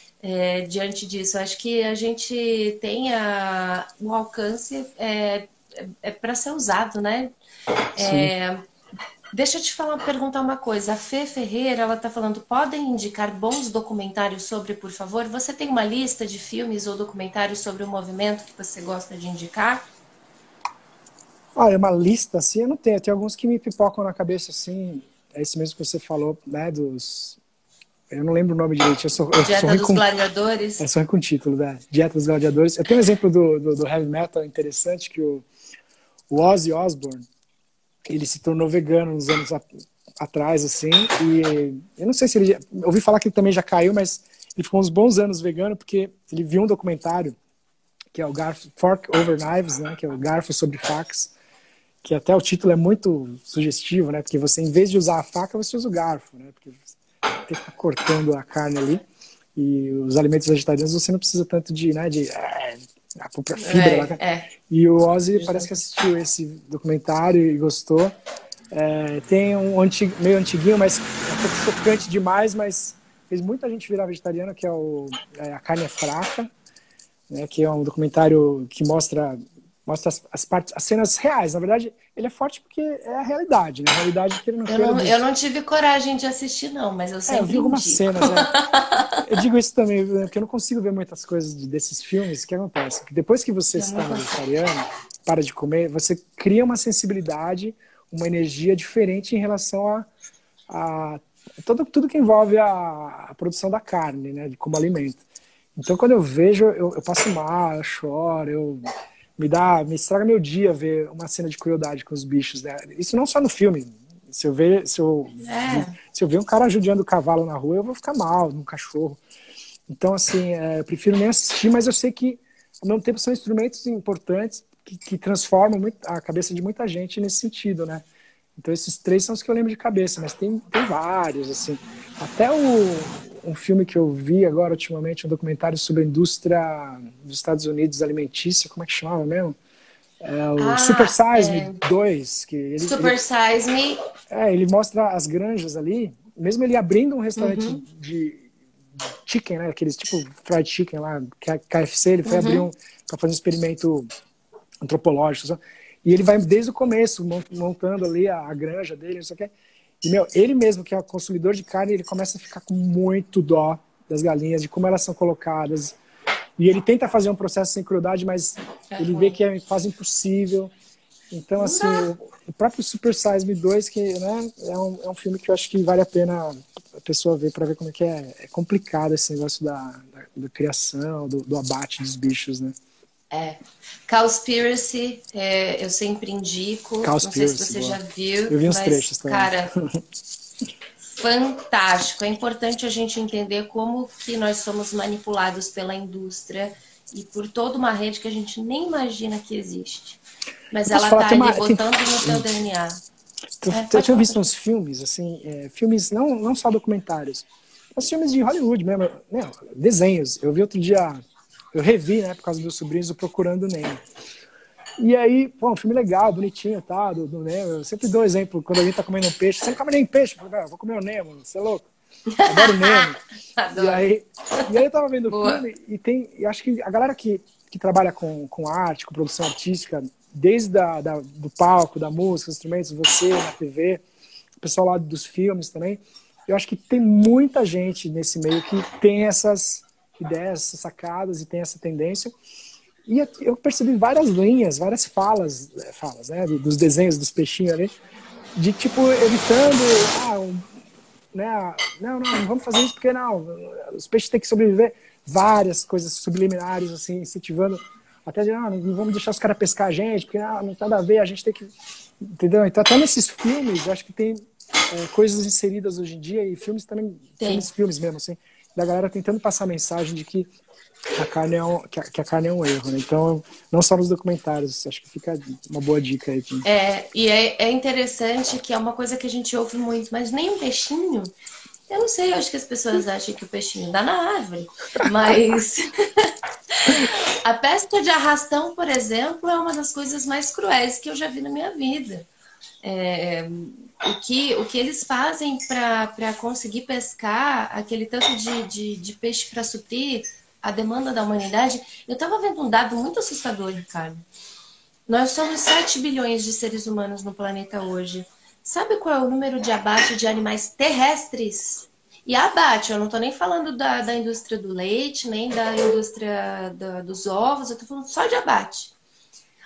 diante disso. Eu acho que a gente tem o alcance para ser usado, né? Deixa eu te perguntar uma coisa. A Fê Ferreira, ela tá falando, podem indicar bons documentários sobre, por favor? Você tem uma lista de filmes ou documentários sobre o movimento que você gosta de indicar? Olha, uma lista assim, eu não tenho. Tem alguns que me pipocam na cabeça, assim. É esse mesmo que você falou, né, eu não lembro o nome direito. Dieta dos Gladiadores? É só com o título, né? Dieta dos Gladiadores. Eu tenho um exemplo do heavy metal interessante, que o Ozzy Osbourne, ele se tornou vegano uns anos atrás, assim, e eu não sei se ele... Eu ouvi falar que ele também já caiu, mas ele ficou uns bons anos vegano, porque ele viu um documentário, que é o Fork Over Knives, né, que é o garfo sobre facas, que até o título é muito sugestivo, né, porque você, em vez de usar a faca, você usa o garfo, né, porque você tem que ficar cortando a carne ali, e os alimentos vegetarianos você não precisa tanto de a própria fibra lá. E o Ozzy parece que assistiu esse documentário e gostou. Tem um meio antiguinho, mas um pouco chocante demais, mas fez muita gente virar vegetariana, que é A Carne é Fraca, né, que é um documentário que mostra as cenas reais. Na verdade, ele é forte porque é a realidade, né? A realidade que ele não Eu não tive coragem de assistir, não, mas eu sempre eu vi algumas cenas, Eu digo isso também, porque eu não consigo ver muitas coisas desses filmes. O que acontece? Porque depois que você se torna vegetariano, para de comer, você cria uma sensibilidade, uma energia diferente em relação a tudo que envolve a produção da carne, né? Como alimento. Então, quando eu vejo, eu passo mal, eu choro, me estraga meu dia ver uma cena de crueldade com os bichos, né? Isso não só no filme. Se eu ver um cara judiando o cavalo na rua, eu vou ficar mal, num cachorro. Então, assim, eu prefiro nem assistir, mas eu sei que, ao mesmo tempo, são instrumentos importantes que transformam a cabeça de muita gente nesse sentido, né? Então, esses 3 são os que eu lembro de cabeça, mas tem vários, assim. Até um filme que eu vi agora, ultimamente, um documentário sobre a indústria dos Estados Unidos alimentícia, como é que chamava mesmo? O Super Size Me 2. Super Size Me. Ele mostra as granjas ali, mesmo ele abrindo um restaurante de chicken, né? Aqueles tipo fried chicken lá, que é KFC, ele foi abrir para fazer um experimento antropológico. Sabe? E ele vai desde o começo, montando ali a granja dele, não sei o que. E, ele mesmo, que é consumidor de carne, ele começa a ficar com muito dó das galinhas, de como elas são colocadas. E ele tenta fazer um processo sem crueldade, mas ele vê que é quase impossível. Então, Não assim, dá. o próprio Super Size Me 2, que, né, é um filme que eu acho que vale a pena a pessoa ver para ver como é que é complicado esse negócio da criação, do abate dos bichos, né? É. Cowspiracy, eu sempre indico. Não sei se Cowspiracy, você boa. já viu, Eu vi uns trechos mas, também. cara, fantástico. É importante a gente entender como que nós somos manipulados pela indústria e por toda uma rede que a gente nem imagina que existe. Mas Eu posso ela falar, tá ali botando no teu DNA. eu Pode tinha falar, visto pode uns falar. filmes, assim, filmes não só documentários, mas filmes de Hollywood mesmo, né, desenhos. Eu vi outro dia, eu revi, né, por causa dos meus sobrinhos, o Procurando Nemo. E aí, pô, um filme legal, bonitinho, tá, do Nemo. Eu sempre dou exemplo, quando a gente tá comendo um peixe, você não come nem peixe, eu falo, vou comer o Nemo, você é louco. Adoro o Nemo. E Adoro. aí, e aí eu tava vendo o Boa. filme e acho que a galera que trabalha com arte, com produção artística, desde do palco, da música, dos instrumentos, você na TV, o pessoal lá dos filmes também, eu acho que tem muita gente nesse meio que tem essas ideias, essas sacadas e tem essa tendência. E eu percebi várias linhas, várias falas, né, dos desenhos dos peixinhos ali, de tipo evitando, né, não vamos fazer isso porque não, os peixes têm que sobreviver, várias coisas subliminares assim, incentivando até de, não vamos deixar os caras pescar a gente, porque não tem nada a ver, a gente tem que, entendeu? Então até nesses filmes, eu acho que tem coisas inseridas hoje em dia e filmes também, Tem. filmes mesmo assim, da galera tentando passar a mensagem de que que a carne é um erro, né? Então, não só nos documentários, acho que fica uma boa dica aí. E é interessante que é uma coisa que a gente ouve muito, mas nem um peixinho. Eu não sei, eu acho que as pessoas acham que o peixinho dá na árvore, mas a pesca de arrastão, por exemplo, é uma das coisas mais cruéis que eu já vi na minha vida. É, o que eles fazem para conseguir pescar aquele tanto de peixe para suprir a demanda da humanidade. Eu estava vendo um dado muito assustador, Ricardo. Nós somos 7 bilhões de seres humanos no planeta hoje. Sabe qual é o número de abate de animais terrestres? E abate, eu não estou nem falando da indústria do leite, nem da indústria dos ovos, eu estou falando só de abate.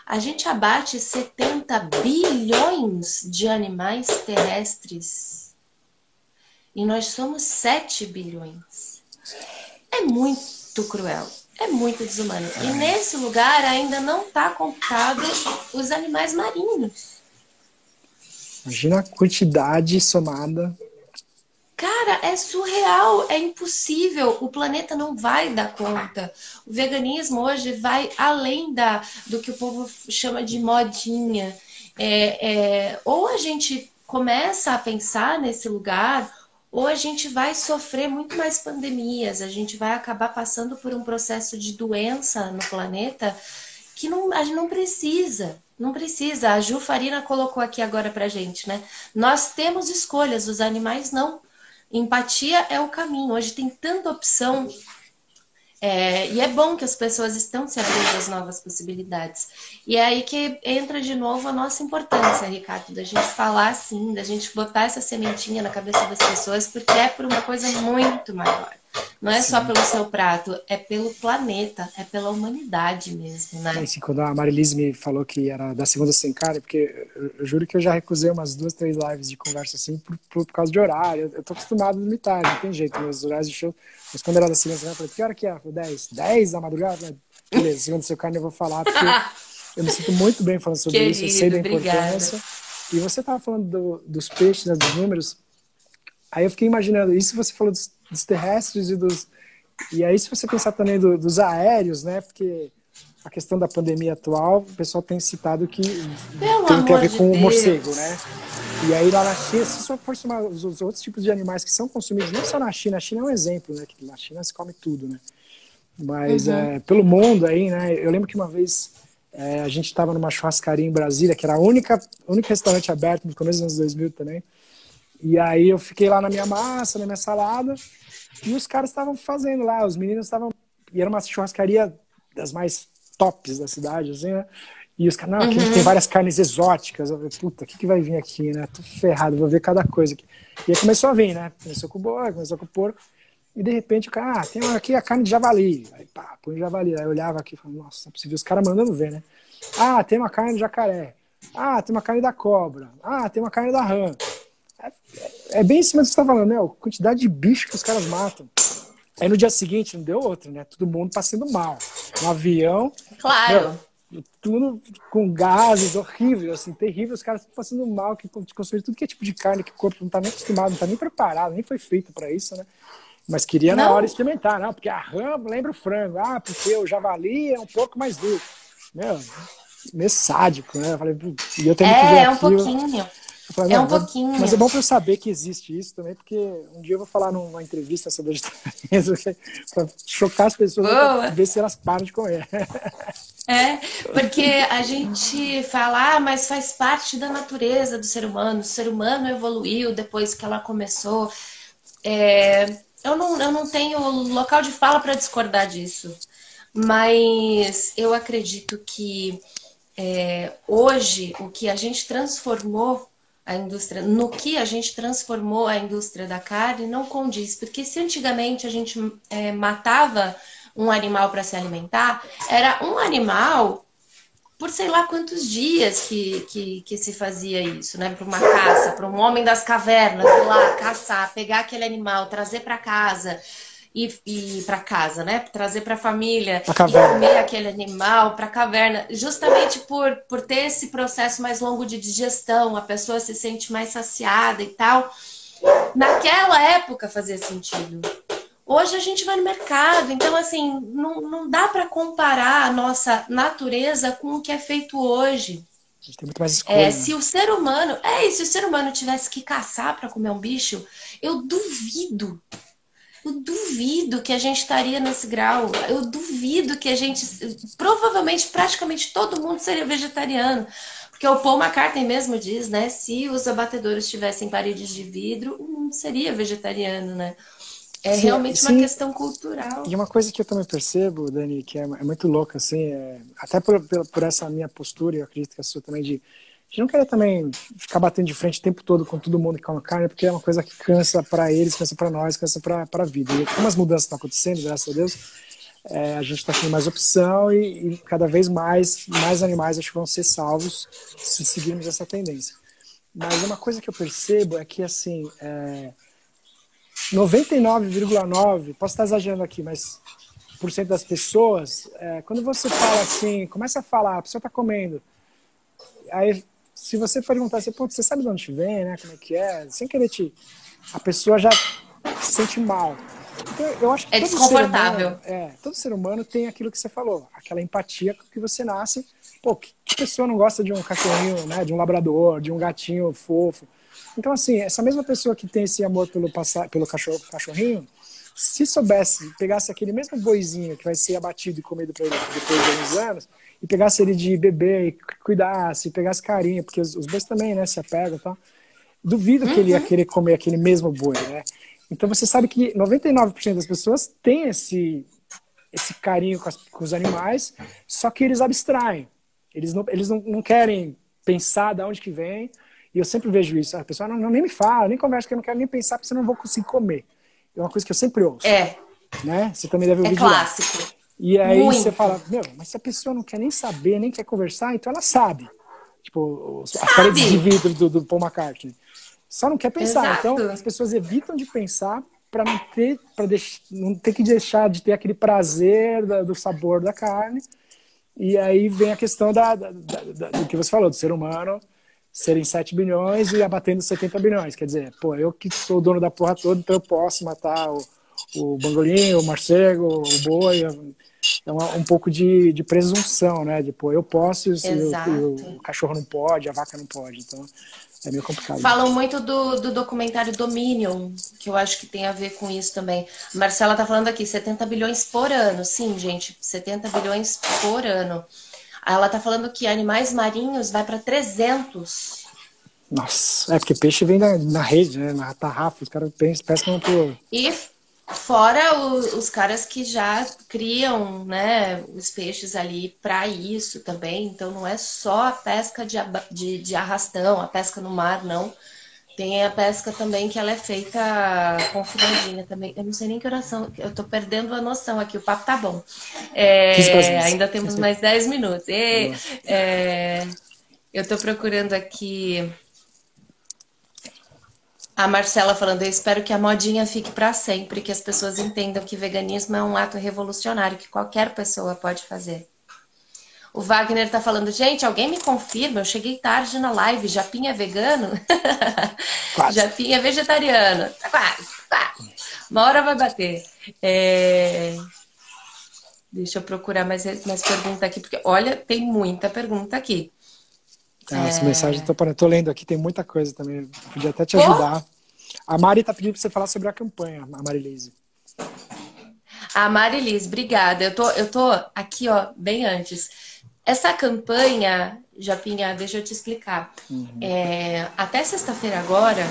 A gente abate 70 bilhões de animais terrestres. E nós somos 7 bilhões. É muito cruel. É muito desumano. E nesse lugar ainda não está computado os animais marinhos. Imagina a quantidade somada. Cara, é surreal, é impossível, o planeta não vai dar conta. O veganismo hoje vai além do que o povo chama de modinha. Ou a gente começa a pensar nesse lugar, ou a gente vai sofrer muito mais pandemias, a gente vai acabar passando por um processo de doença no planeta que não, a gente não precisa. Não precisa. A Ju Farina colocou aqui agora pra gente, né? Nós temos escolhas, os animais não. Empatia é o caminho. Hoje tem tanta opção. E é bom que as pessoas estão se abrindo às novas possibilidades. E é aí que entra de novo a nossa importância, Ricardo, da gente falar assim, da gente botar essa sementinha na cabeça das pessoas, porque é por uma coisa muito maior. Não é só Sim. pelo seu prato, é pelo planeta, é pela humanidade mesmo, né? Assim, quando a Marilise me falou que era da segunda sem carne, porque eu juro que eu já recusei umas 2, 3 lives de conversa assim por causa de horário. Eu tô acostumado a limitar, não tem jeito, meus horários de show. Mas quando era da segunda sem carne, eu falei, que hora que é? 10? 10 da madrugada? Beleza, segunda sem carne eu vou falar, porque eu me sinto muito bem falando sobre isso, eu sei Querido, da obrigada. importância. E você tava falando dos peixes, né, dos números. Aí eu fiquei imaginando, isso você falou dos terrestres e aí se você pensar também dos aéreos, né? Porque a questão da pandemia atual, o pessoal tem citado que Pelo tem a amor ver de com o morcego, Deus. né? E aí lá na China, se só for somar os outros tipos de animais que são consumidos, não só na China, a China é um exemplo, né? Que na China se come tudo, né? Mas Uhum. pelo mundo aí, né? Eu lembro que uma vez a gente estava numa churrascaria em Brasília, que era a único restaurante aberto no começo dos anos 2000 também. E aí eu fiquei lá na minha massa, na minha salada, e os caras estavam fazendo lá, os meninos estavam. E era uma churrascaria das mais tops da cidade, assim, né? E os caras, não, aqui a gente tem Uhum. várias carnes exóticas. Eu falei, puta, o que vai vir aqui, né? Tô ferrado, vou ver cada coisa aqui. E aí começou a vir, né? Começou com o boi, começou com o porco. E de repente o cara, tem aqui a carne de javali. Aí pá, põe javali. Aí eu olhava aqui e falava, nossa, não é possível. Os caras mandando ver, né? Tem uma carne de jacaré. Ah, tem uma carne da cobra. Ah, tem uma carne da rã. É bem em cima do que você está falando, né? A quantidade de bicho que os caras matam. Aí no dia seguinte não deu outro, né? Todo mundo passando mal. No avião, meu, Claro. tudo com gases horrível, assim, terrível. Os caras passando mal, que consumiram tudo que é tipo de carne que o corpo não tá nem acostumado, não tá nem preparado, nem foi feito para isso, né? Mas queria na hora Não, experimentar, não, porque a rã lembra o frango, ah, porque o javali é um pouco mais duro. Meu, meio sádico, né? Eu falei, e eu tendo que ver é um aquilo. pouquinho. Eu falei, É não, um mas pouquinho. é bom para eu saber que existe isso também, porque um dia eu vou falar numa entrevista sobre vegetarianismo para chocar as pessoas, para Boa. ver se elas param de comer. É, porque a gente fala, ah, mas faz parte da natureza do ser humano. O ser humano evoluiu depois que ela começou. É, eu não tenho local de fala para discordar disso. Mas eu acredito que hoje o que a gente transformou a indústria, no que a gente transformou a indústria da carne não condiz, porque se antigamente a gente matava um animal para se alimentar, era um animal por sei lá quantos dias que se fazia isso, né? Para uma caça, para um homem das cavernas ir lá caçar, pegar aquele animal, trazer para casa e para casa, né? Trazer para a família A e caverna. comer aquele animal para a caverna, justamente por ter esse processo mais longo de digestão, a pessoa se sente mais saciada e tal. Naquela época fazia sentido. Hoje a gente vai no mercado, então assim, não dá para comparar a nossa natureza com o que é feito hoje. A gente tem muito mais escolha, né? Se o ser humano, se o ser humano tivesse que caçar para comer um bicho, eu duvido eu duvido que a gente estaria nesse grau. Eu duvido que a gente. Provavelmente, praticamente todo mundo seria vegetariano. Porque o Paul McCartney mesmo diz, né? Se os abatedouros tivessem paredes de vidro, não seria vegetariano, né? É Sim, realmente uma sim. questão cultural. E uma coisa que eu também percebo, Dani, que é muito louca, assim, até por essa minha postura, e eu acredito que a sua também, de não querer também ficar batendo de frente o tempo todo com todo mundo que come carne, porque é uma coisa que cansa para eles, cansa para nós, cansa para a vida. E como as mudanças estão acontecendo, graças a Deus, a gente está tendo mais opção e cada vez mais animais acho que vão ser salvos se seguirmos essa tendência. Mas uma coisa que eu percebo é que, assim, 99,9, posso estar exagerando aqui, mas por cento das pessoas, quando você fala assim, começa a falar, a pessoa está comendo, aí se você perguntar assim, pô, você sabe de onde vem, né, como é que é, sem querer a pessoa já se sente mal. Então, eu acho que É desconfortável. todo ser humano tem aquilo que você falou, aquela empatia que você nasce. Pô, que pessoa não gosta de um cachorrinho, né, de um labrador, de um gatinho fofo? Então, assim, essa mesma pessoa que tem esse amor pelo cachorrinho, se soubesse, pegasse aquele mesmo boizinho que vai ser abatido e comido para ele depois de alguns anos, e pegasse ele de bebê e cuidasse, pegasse carinho, porque os bois também, né, se apegam e tal, duvido que ele ia querer comer aquele mesmo boi, né? Então você sabe que 99% das pessoas têm esse carinho com os animais, só que eles abstraem. Eles não querem pensar de onde que vem. E eu sempre vejo isso. A pessoa nem me fala, nem conversa, que eu não quero nem pensar, porque senão eu não vou conseguir comer. É uma coisa que eu sempre ouço. É, Né? Você também deve é ouvir direto. clássico. E aí você Muito. fala, meu, mas se a pessoa não quer nem saber, nem quer conversar, então ela sabe. Tipo, as paredes de Sabe? vidro do Paul McCartney. Só não quer pensar. Então, Exato. as pessoas evitam de pensar para não ter que deixar de ter aquele prazer do sabor da carne. E aí vem a questão do que você falou, do ser humano serem 7 bilhões e abatendo 70 bilhões. Quer dizer, pô, eu que sou o dono da porra toda, então eu posso matar o bangolim, o morcego, o boi. É um pouco de presunção, né? De, pô, eu posso e o Exato. cachorro não pode, a vaca não pode. Então, é meio complicado isso. Falam muito do documentário Dominion, que eu acho que tem a ver com isso também. A Marcela tá falando aqui, 70 bilhões por ano. Sim, gente, 70 bilhões por ano. Ela tá falando que animais marinhos vai para 300. Nossa, porque peixe vem na rede, né? Na tarrafa, os caras pescam por... E fora os caras que já criam, né, os peixes ali para isso também. Então não é só a pesca de arrastão, a pesca no mar, não. Tem a pesca também que ela é feita com firandinha também. Eu não sei nem que oração, eu tô perdendo a noção aqui, o papo tá bom. 15 para as 11. Ainda temos mais 10 minutos. Boa. Eu tô procurando aqui a Marcela falando, eu espero que a modinha fique para sempre, que as pessoas entendam que veganismo é um ato revolucionário, que qualquer pessoa pode fazer. O Wagner tá falando, gente, alguém me confirma, eu cheguei tarde na live, Japinha é vegano? Quase. Japinha é vegetariano. Tá quase, quase. Uma hora vai bater. Deixa eu procurar mais pergunta aqui, porque olha, tem muita pergunta aqui. Essa mensagem, tô lendo aqui, tem muita coisa também. Podia até te Pô, ajudar. A Mari tá pedindo pra você falar sobre a campanha, a Marilise. a Marilis, obrigada. Eu tô aqui, ó, bem antes. Essa campanha, Japinha, deixa eu te explicar. Uhum. Até sexta-feira agora,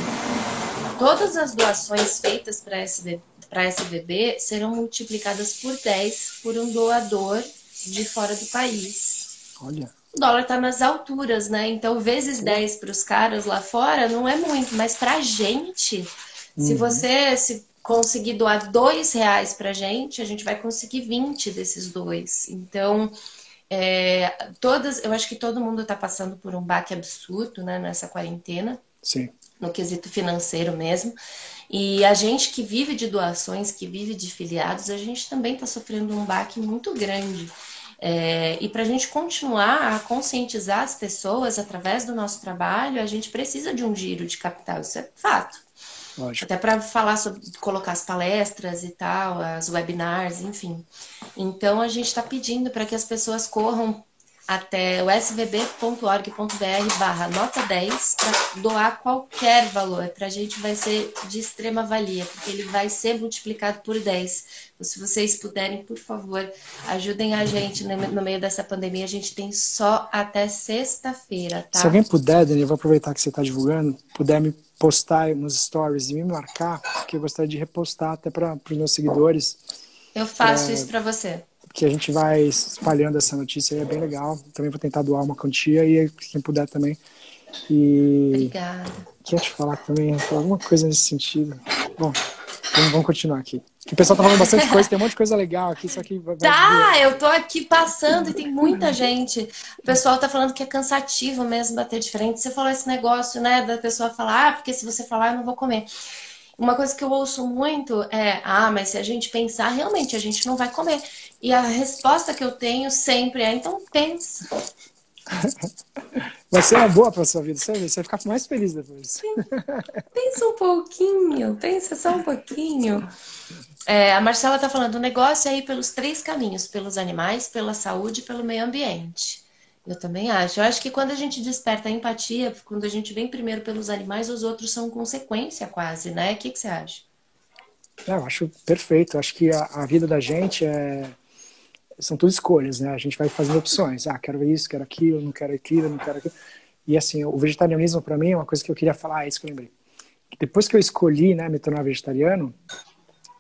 todas as doações feitas para SVB serão multiplicadas por 10 por um doador de fora do país. Olha. O dólar está nas alturas, né? Então, vezes 10 para os caras lá fora não é muito, mas para a gente, se você conseguir doar R$ 2 para a gente vai conseguir 20 desses dois. Então, eu acho que todo mundo está passando por um baque absurdo, né, nessa quarentena. Sim. No quesito financeiro mesmo. E a gente que vive de doações, que vive de filiados, a gente também está sofrendo um baque muito grande. E para a gente continuar a conscientizar as pessoas através do nosso trabalho, a gente precisa de um giro de capital, isso é fato. Lógico. Até para falar sobre, colocar as palestras e tal, as webinars, enfim. Então a gente está pedindo para que as pessoas corram até o svb.org.br/nota 10 para doar qualquer valor. Para a gente vai ser de extrema valia, porque ele vai ser multiplicado por 10. Então, se vocês puderem, por favor, ajudem a gente no meio dessa pandemia. A gente tem só até sexta-feira, Se tá? alguém puder, Dani, eu vou aproveitar que você está divulgando, puder me postar nos stories e me marcar, porque eu gostaria de repostar até para os meus seguidores, Eu faço isso para você. que a gente vai espalhando essa notícia e é bem legal. Também vou tentar doar uma quantia e quem puder também. E Obrigada. queria te falar também, falar alguma coisa nesse sentido. Bom, vamos continuar aqui. O pessoal tá falando bastante coisa, tem um monte de coisa legal aqui, só que vai Tá, eu tô aqui passando e tem muita gente. O pessoal tá falando que é cansativo mesmo bater de frente. Você falou esse negócio, né, da pessoa falar, porque se você falar, eu não vou comer. Uma coisa que eu ouço muito é, mas se a gente pensar, realmente a gente não vai comer. E a resposta que eu tenho sempre é, então pensa. Vai ser uma boa pra sua vida, você vai ficar mais feliz depois. Pensa um pouquinho, pensa só um pouquinho. A Marcela tá falando, o negócio é ir pelos 3 caminhos, pelos animais, pela saúde e pelo meio ambiente. Eu também acho. Eu acho que quando a gente desperta a empatia, quando a gente vem primeiro pelos animais, os outros são consequência quase, né? O que você acha? Eu acho perfeito. Eu acho que a vida da gente são tudo escolhas, né? A gente vai fazendo opções. Quero isso, quero aquilo, não quero aquilo, não quero aquilo. E assim, o vegetarianismo para mim é uma coisa que eu queria falar, é isso que eu lembrei. Depois que eu escolhi, né, me tornar vegetariano,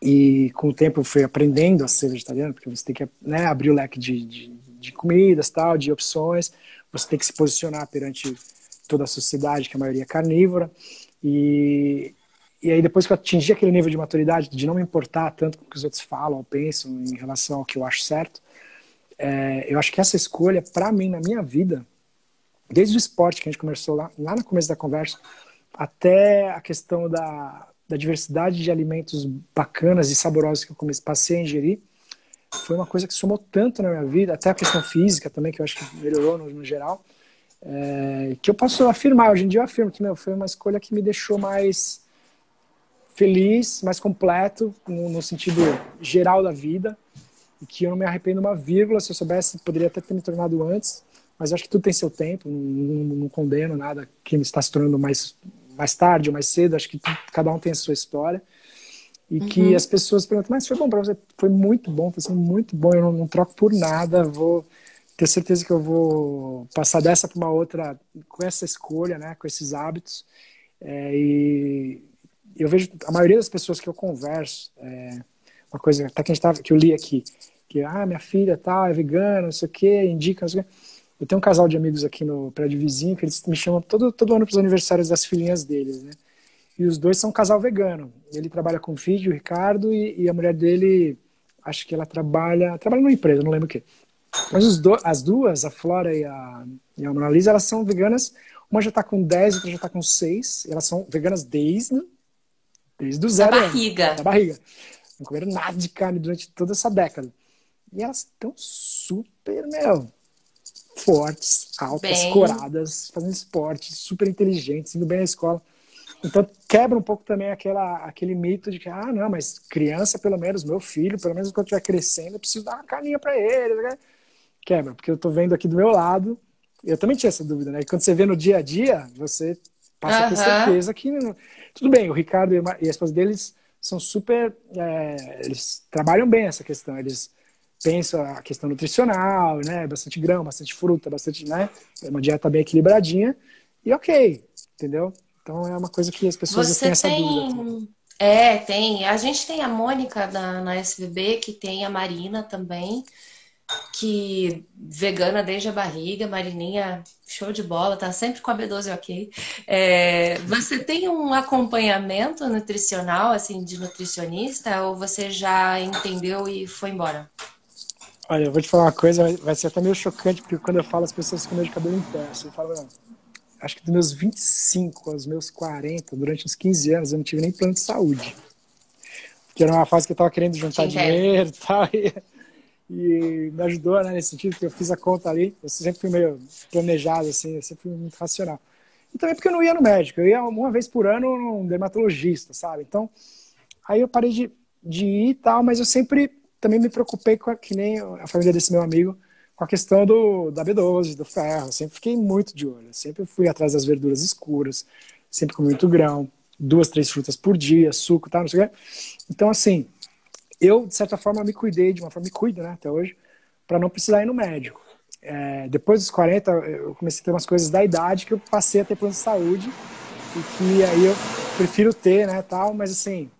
e com o tempo eu fui aprendendo a ser vegetariano, porque você tem que, né, abrir o leque de comidas, tal, de opções, você tem que se posicionar perante toda a sociedade, que a maioria é carnívora, e aí depois que eu atingi aquele nível de maturidade, de não me importar tanto com o que os outros falam ou pensam em relação ao que eu acho certo, eu acho que essa escolha, para mim, na minha vida, desde o esporte que a gente começou lá no começo da conversa, até a questão da diversidade de alimentos bacanas e saborosos que eu passei a ingerir, foi uma coisa que somou tanto na minha vida, até a questão física também, que eu acho que melhorou no geral, que eu posso afirmar, hoje em dia eu afirmo que foi uma escolha que me deixou mais feliz, mais completo, no sentido geral da vida, e que eu não me arrependo uma vírgula. Se eu soubesse, poderia até ter me tornado antes, mas acho que tudo tem seu tempo, não condeno nada que está se tornando mais tarde ou mais cedo, acho que cada um tem a sua história, e que as pessoas perguntam, mas foi bom para você? Foi muito bom, está sendo muito bom, eu não troco por nada, vou ter certeza que eu vou passar dessa para uma outra com essa escolha, né, com esses hábitos, e eu vejo a maioria das pessoas que eu converso, uma coisa até que eu li aqui, que minha filha é vegana, não sei o que, indica, não sei o que. Eu tenho um casal de amigos aqui no prédio vizinho que eles me chamam todo ano para os aniversários das filhinhas deles, né? E os dois são um casal vegano. Ele trabalha com o filho, o Ricardo, e a mulher dele, acho que ela trabalha numa empresa, não lembro o quê. Mas as duas, a Flora e a Mona Lisa, elas são veganas. Uma já tá com 10, outra já tá com 6. Elas são veganas desde o Da 0 ano, barriga. da barriga. Não comeram nada de carne durante toda essa década. E elas estão super, fortes, altas, Bem, coradas, fazendo esporte, super inteligentes, indo bem na escola. Então quebra um pouco também aquele mito de que, não, mas criança, pelo menos, meu filho, pelo menos quando estiver crescendo, eu preciso dar uma carninha para ele, né? Quebra, porque eu tô vendo aqui do meu lado, eu também tinha essa dúvida, né? E quando você vê no dia a dia, você passa a ter aham. certeza que tudo bem, o Ricardo e a esposa deles são super, eles trabalham bem essa questão, eles pensam a questão nutricional, né? Bastante grão, bastante fruta, bastante, né? É uma dieta bem equilibradinha e ok, entendeu? Então é uma coisa que as pessoas às vezes têm Você essa dúvida também. tem. Tem. A gente tem a Mônica na SVB, que tem a Marina também, que vegana desde a barriga, Marininha, show de bola, tá sempre com a B12 ok. Você tem um acompanhamento nutricional, assim, de nutricionista, ou você já entendeu e foi embora? Olha, eu vou te falar uma coisa, vai ser até meio chocante, porque quando eu falo, as pessoas ficam meio de cabelo em pé. Assim, eu falo, não, acho que dos meus 25 aos meus 40, durante uns 15 anos, eu não tive nem plano de saúde. Que era uma fase que eu tava querendo Te juntar entendo. dinheiro e tal, e me ajudou, né, nesse sentido, porque eu fiz a conta ali. Eu sempre fui meio planejado, assim, eu sempre fui muito racional. E também porque eu não ia no médico, eu ia uma vez por ano num dermatologista, sabe? Então, aí eu parei de ir e tal, mas eu sempre também me preocupei com que nem a família desse meu amigo, com a questão da B12, do ferro. Eu sempre fiquei muito de olho. Eu sempre fui atrás das verduras escuras, sempre comi muito grão, 2, 3 frutas por dia, suco, tal, não sei o quê. Então, assim, eu, de certa forma, me cuidei, de uma forma, me cuido, né, até hoje, para não precisar ir no médico. Depois dos 40, eu comecei a ter umas coisas da idade que eu passei a ter plano de saúde e que aí eu prefiro ter, né, tal, mas assim,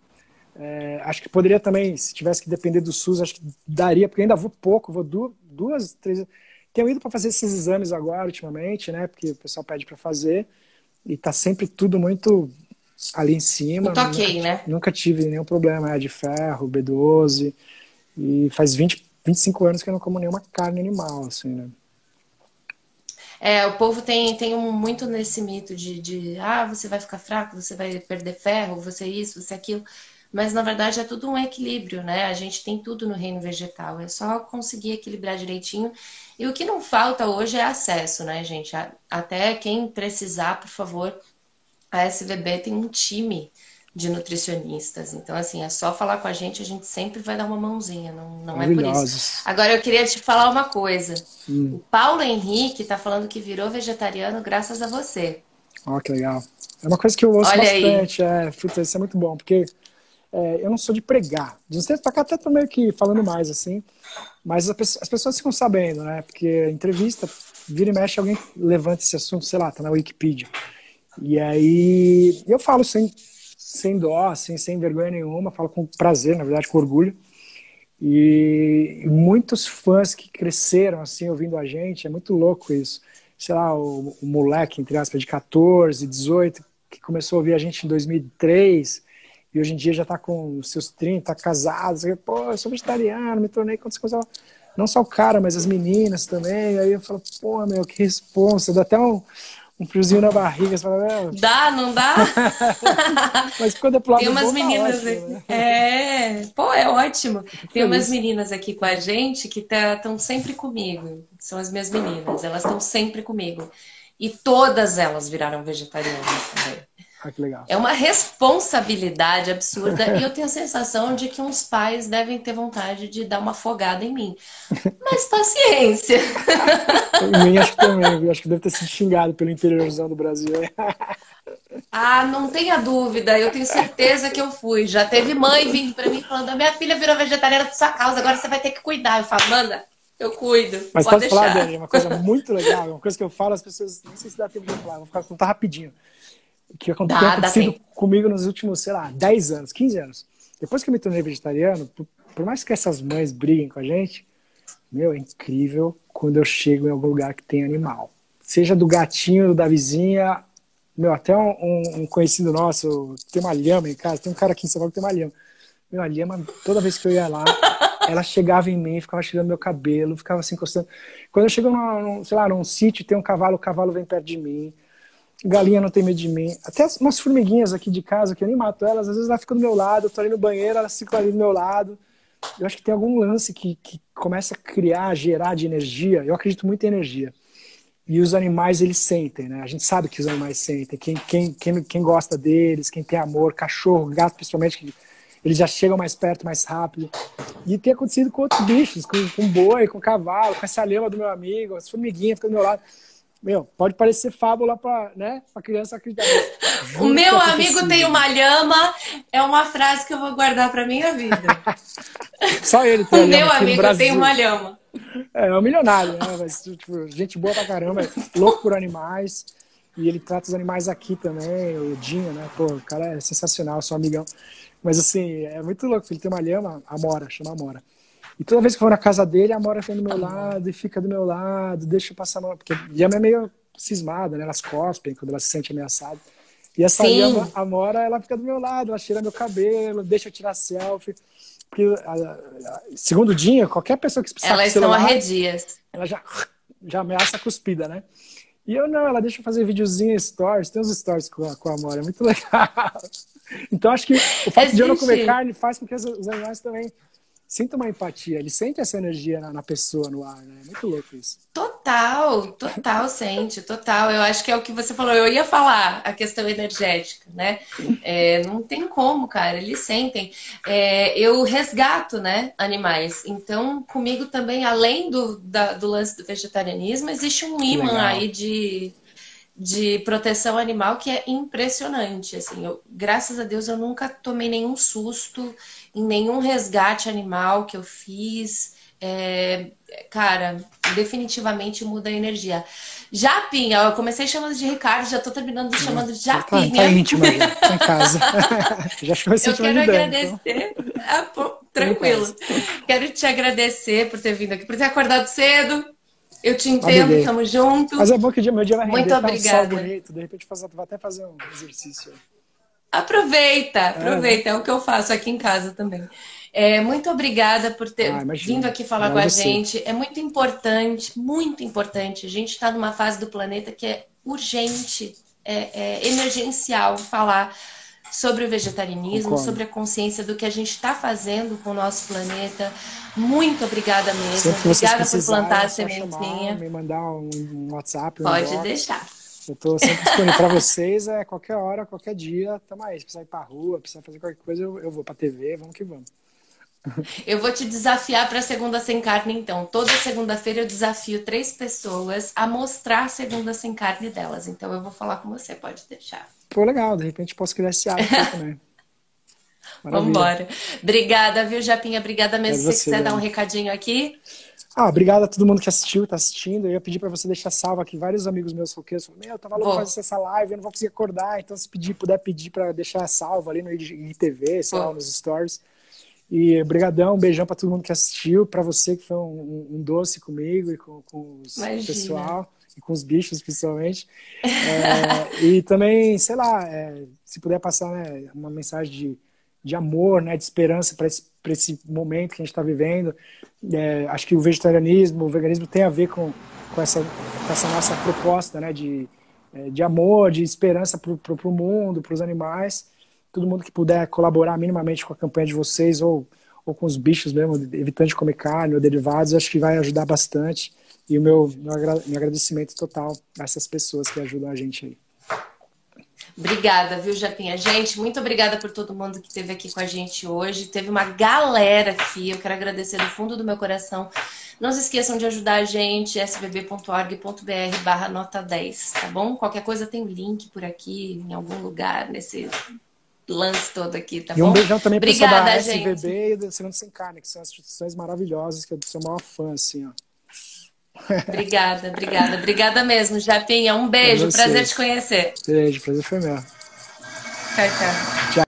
acho que poderia também, se tivesse que depender do SUS, acho que daria, porque ainda vou pouco, vou 2, 3. Tenho ido para fazer esses exames agora, ultimamente, né? Porque o pessoal pede para fazer e tá sempre tudo muito ali em cima. Muito Nunca, ok, né? nunca tive nenhum problema de ferro, B12. E faz 25 anos que eu não como nenhuma carne animal, assim, né? O povo tem muito nesse mito de você vai ficar fraco, você vai perder ferro, você isso, você aquilo. Mas na verdade é tudo um equilíbrio, né? A gente tem tudo no reino vegetal, é só conseguir equilibrar direitinho. E o que não falta hoje é acesso, né, gente? Até quem precisar, por favor, a SVB tem um time de nutricionistas. Então, assim, é só falar com a gente sempre vai dar uma mãozinha, não é por isso. Maravilhosos. Agora, eu queria te falar uma coisa. O Hum, Paulo Henrique tá falando que virou vegetariano graças a você. ó, que legal. É uma coisa que eu ouço Olha aí. bastante, puta, isso é muito bom, porque eu não sou de pregar. De uns tempos pra cá até tô meio que falando mais, assim, mas as pessoas ficam sabendo, né? Porque entrevista, vira e mexe, alguém levanta esse assunto, sei lá, tá na Wikipedia. E aí eu falo sem dó, assim, sem vergonha nenhuma, falo com prazer, na verdade, com orgulho. E muitos fãs que cresceram, assim, ouvindo a gente, é muito louco isso. Sei lá, o moleque, entre aspas, de 14, 18, que começou a ouvir a gente em 2003, e hoje em dia já tá com os seus 30, tá casado, assim, pô, eu sou vegetariano, me tornei quantas coisas. Não só o cara, mas as meninas também. Aí eu falo, pô, meu, que responsa, dá até um friozinho na barriga, você fala, meu. Dá, não dá? Mas quando é pro Tem lado umas bom, tá meninas ótimo, aqui. né? Pô, é ótimo. Eu fico Tem umas feliz. meninas aqui com a gente que estão sempre comigo. São as minhas meninas. Elas estão sempre comigo. E todas elas viraram vegetarianas também. Ah, que legal. É uma responsabilidade absurda e eu tenho a sensação de que uns pais devem ter vontade de dar uma afogada em mim. Mas paciência. Em mim, acho que também, viu? Acho que deve ter sido xingado pelo interiorzão do Brasil. Ah, não tenha dúvida, eu tenho certeza que eu fui. Já teve mãe vindo pra mim falando: a minha filha virou vegetariana por sua causa, agora você vai ter que cuidar. Eu falo: manda, eu cuido, Mas pode posso falar, Dani, deixar. uma coisa muito legal, uma coisa que eu falo, as pessoas, nem sei se dá tempo de eu falar, vou ficar contar rapidinho. Que tem Dá acontecido tempo. comigo nos últimos, sei lá, 10 anos, 15 anos. Depois que eu me tornei vegetariano, por mais que essas mães briguem com a gente, meu, é incrível quando eu chego em algum lugar que tem animal. Seja do gatinho da vizinha, meu, até um conhecido nosso tem uma lhama em casa, tem um cara aqui em São Paulo que tem uma lhama. Meu, a lhama, toda vez que eu ia lá. ela chegava em mim, ficava cheirando meu cabelo, ficava assim encostando. Quando eu chego sei lá, num sítio, tem um cavalo, o cavalo vem perto de mim. Galinha não tem medo de mim. Até umas formiguinhas aqui de casa, que eu nem mato elas, às vezes ela fica do meu lado, eu tô ali no banheiro, elas ficam ali do meu lado. Eu acho que tem algum lance que começa a criar, gerar de energia. Eu acredito muito em energia. E os animais, eles sentem, né? A gente sabe que os animais sentem. Quem gosta deles, quem tem amor, cachorro, gato, principalmente, que eles já chegam mais perto, mais rápido. E tem acontecido com outros bichos, com boi, com cavalo, com essa lema do meu amigo, as formiguinhas ficam do meu lado. Meu, pode parecer fábula para, né, pra criança acreditar. O meu amigo tem uma lhama, é uma frase que eu vou guardar pra minha vida. Só ele tem o meu amigo tem uma lhama. É um milionário, né? Mas, tipo, gente boa pra caramba, é louco por animais. E ele trata os animais aqui também, o Dinho, né? Pô, o cara é sensacional, sou amigão. Mas assim, é muito louco. Ele tem uma lhama, a Amora, chama Amora. E toda vez que eu vou na casa dele, a Amora fica do meu lado e fica do meu lado, deixa eu passar a mão. Porque a lhama é meio cismada, né? Elas cospem quando ela se sente ameaçada. E essa lhama, a Amora, ela fica do meu lado, ela cheira meu cabelo, deixa eu tirar selfie. Porque, segundo o Dinho, qualquer pessoa que precisar elas são arredias. Ela já ameaça a cuspida, né? E eu não, ela deixa eu fazer videozinho, stories, tem uns stories com a Amora, é muito legal. Então acho que o fato de eu não comer carne faz com que os animais também sintam uma empatia, eles sentem essa energia na pessoa, no ar, né? É muito louco isso. Total, sente, total. Eu acho que é o que você falou. Eu ia falar a questão energética, né? Não tem como, cara, eles sentem. Eu resgato, né, animais. Então, comigo também, além do lance do vegetarianismo, existe um imã aí de proteção animal que é impressionante. Assim, graças a Deus, eu nunca tomei nenhum susto em nenhum resgate animal que eu fiz. Cara, definitivamente muda a energia. Japinha, eu comecei chamando de Ricardo, já tô terminando chamando de Japinha. Tá íntimo aí, tá em casa. Já comecei eu quero agradecer. Então. Tranquilo. Quero te agradecer por ter vindo aqui, por ter acordado cedo. Eu te entendo, tamo junto. Mas é bom que meu dia vai render. Muito obrigada. Um sol bonito, de repente vou até fazer um exercício. Aproveita, é o que eu faço aqui em casa também. Muito obrigada por ter vindo aqui falar com a gente. É muito importante, muito importante. A gente está numa fase do planeta que é urgente, emergencial falar sobre o vegetarianismo, sobre a consciência do que a gente está fazendo com o nosso planeta. Muito obrigada mesmo. Obrigada por plantar a sementinha. Me mandar um WhatsApp. Pode deixar. Eu estou sempre disponível para vocês, qualquer hora, qualquer dia, tamo aí. Se precisar ir para rua, precisar fazer qualquer coisa, eu vou para TV, vamos que vamos. Eu vou te desafiar para Segunda Sem Carne, então. Toda segunda-feira eu desafio 3 pessoas a mostrar a Segunda Sem Carne delas. Então eu vou falar com você, pode deixar. Pô, legal, de repente posso criar esse hábito também. Vamos embora. Obrigada, viu, Japinha? Obrigada mesmo. Se você quiser dar um recadinho aqui. Obrigado a todo mundo que assistiu, tá assistindo. Eu ia pedir para você deixar salvo aqui. Vários amigos meus foqueiros falaram, eu tava louco pra fazer essa live, eu não vou conseguir acordar. Então, se puder pedir para deixar salvo ali no IGTV, sei lá, nos stories. E brigadão, um beijão para todo mundo que assistiu, para você que foi um doce comigo e com o pessoal, e com os bichos, principalmente. E também, sei lá, se puder passar, né, uma mensagem de amor, né, de esperança para esse momento que a gente está vivendo. Acho que o vegetarianismo, o veganismo tem a ver com essa nossa proposta, né, de amor, de esperança para o mundo, para os animais. Todo mundo que puder colaborar minimamente com a campanha de vocês ou com os bichos mesmo, evitando de comer carne ou derivados, acho que vai ajudar bastante. E o meu agradecimento total a essas pessoas que ajudam a gente aí. Obrigada, viu, Japinha? Gente, muito obrigada por todo mundo que esteve aqui com a gente hoje. Teve uma galera aqui, eu quero agradecer do fundo do meu coração. Não se esqueçam de ajudar a gente, svb.org.br/nota10, tá bom? Qualquer coisa tem link por aqui, em algum lugar, nesse lance todo aqui, tá bom? E um beijão também para o pessoal da gente. SVB e do Segunda Sem Carne, que são instituições maravilhosas, que eu sou o maior fã, assim, ó. Obrigada mesmo, Japinha. Um beijo, prazer te conhecer. Beijo, prazer foi meu. Tchau.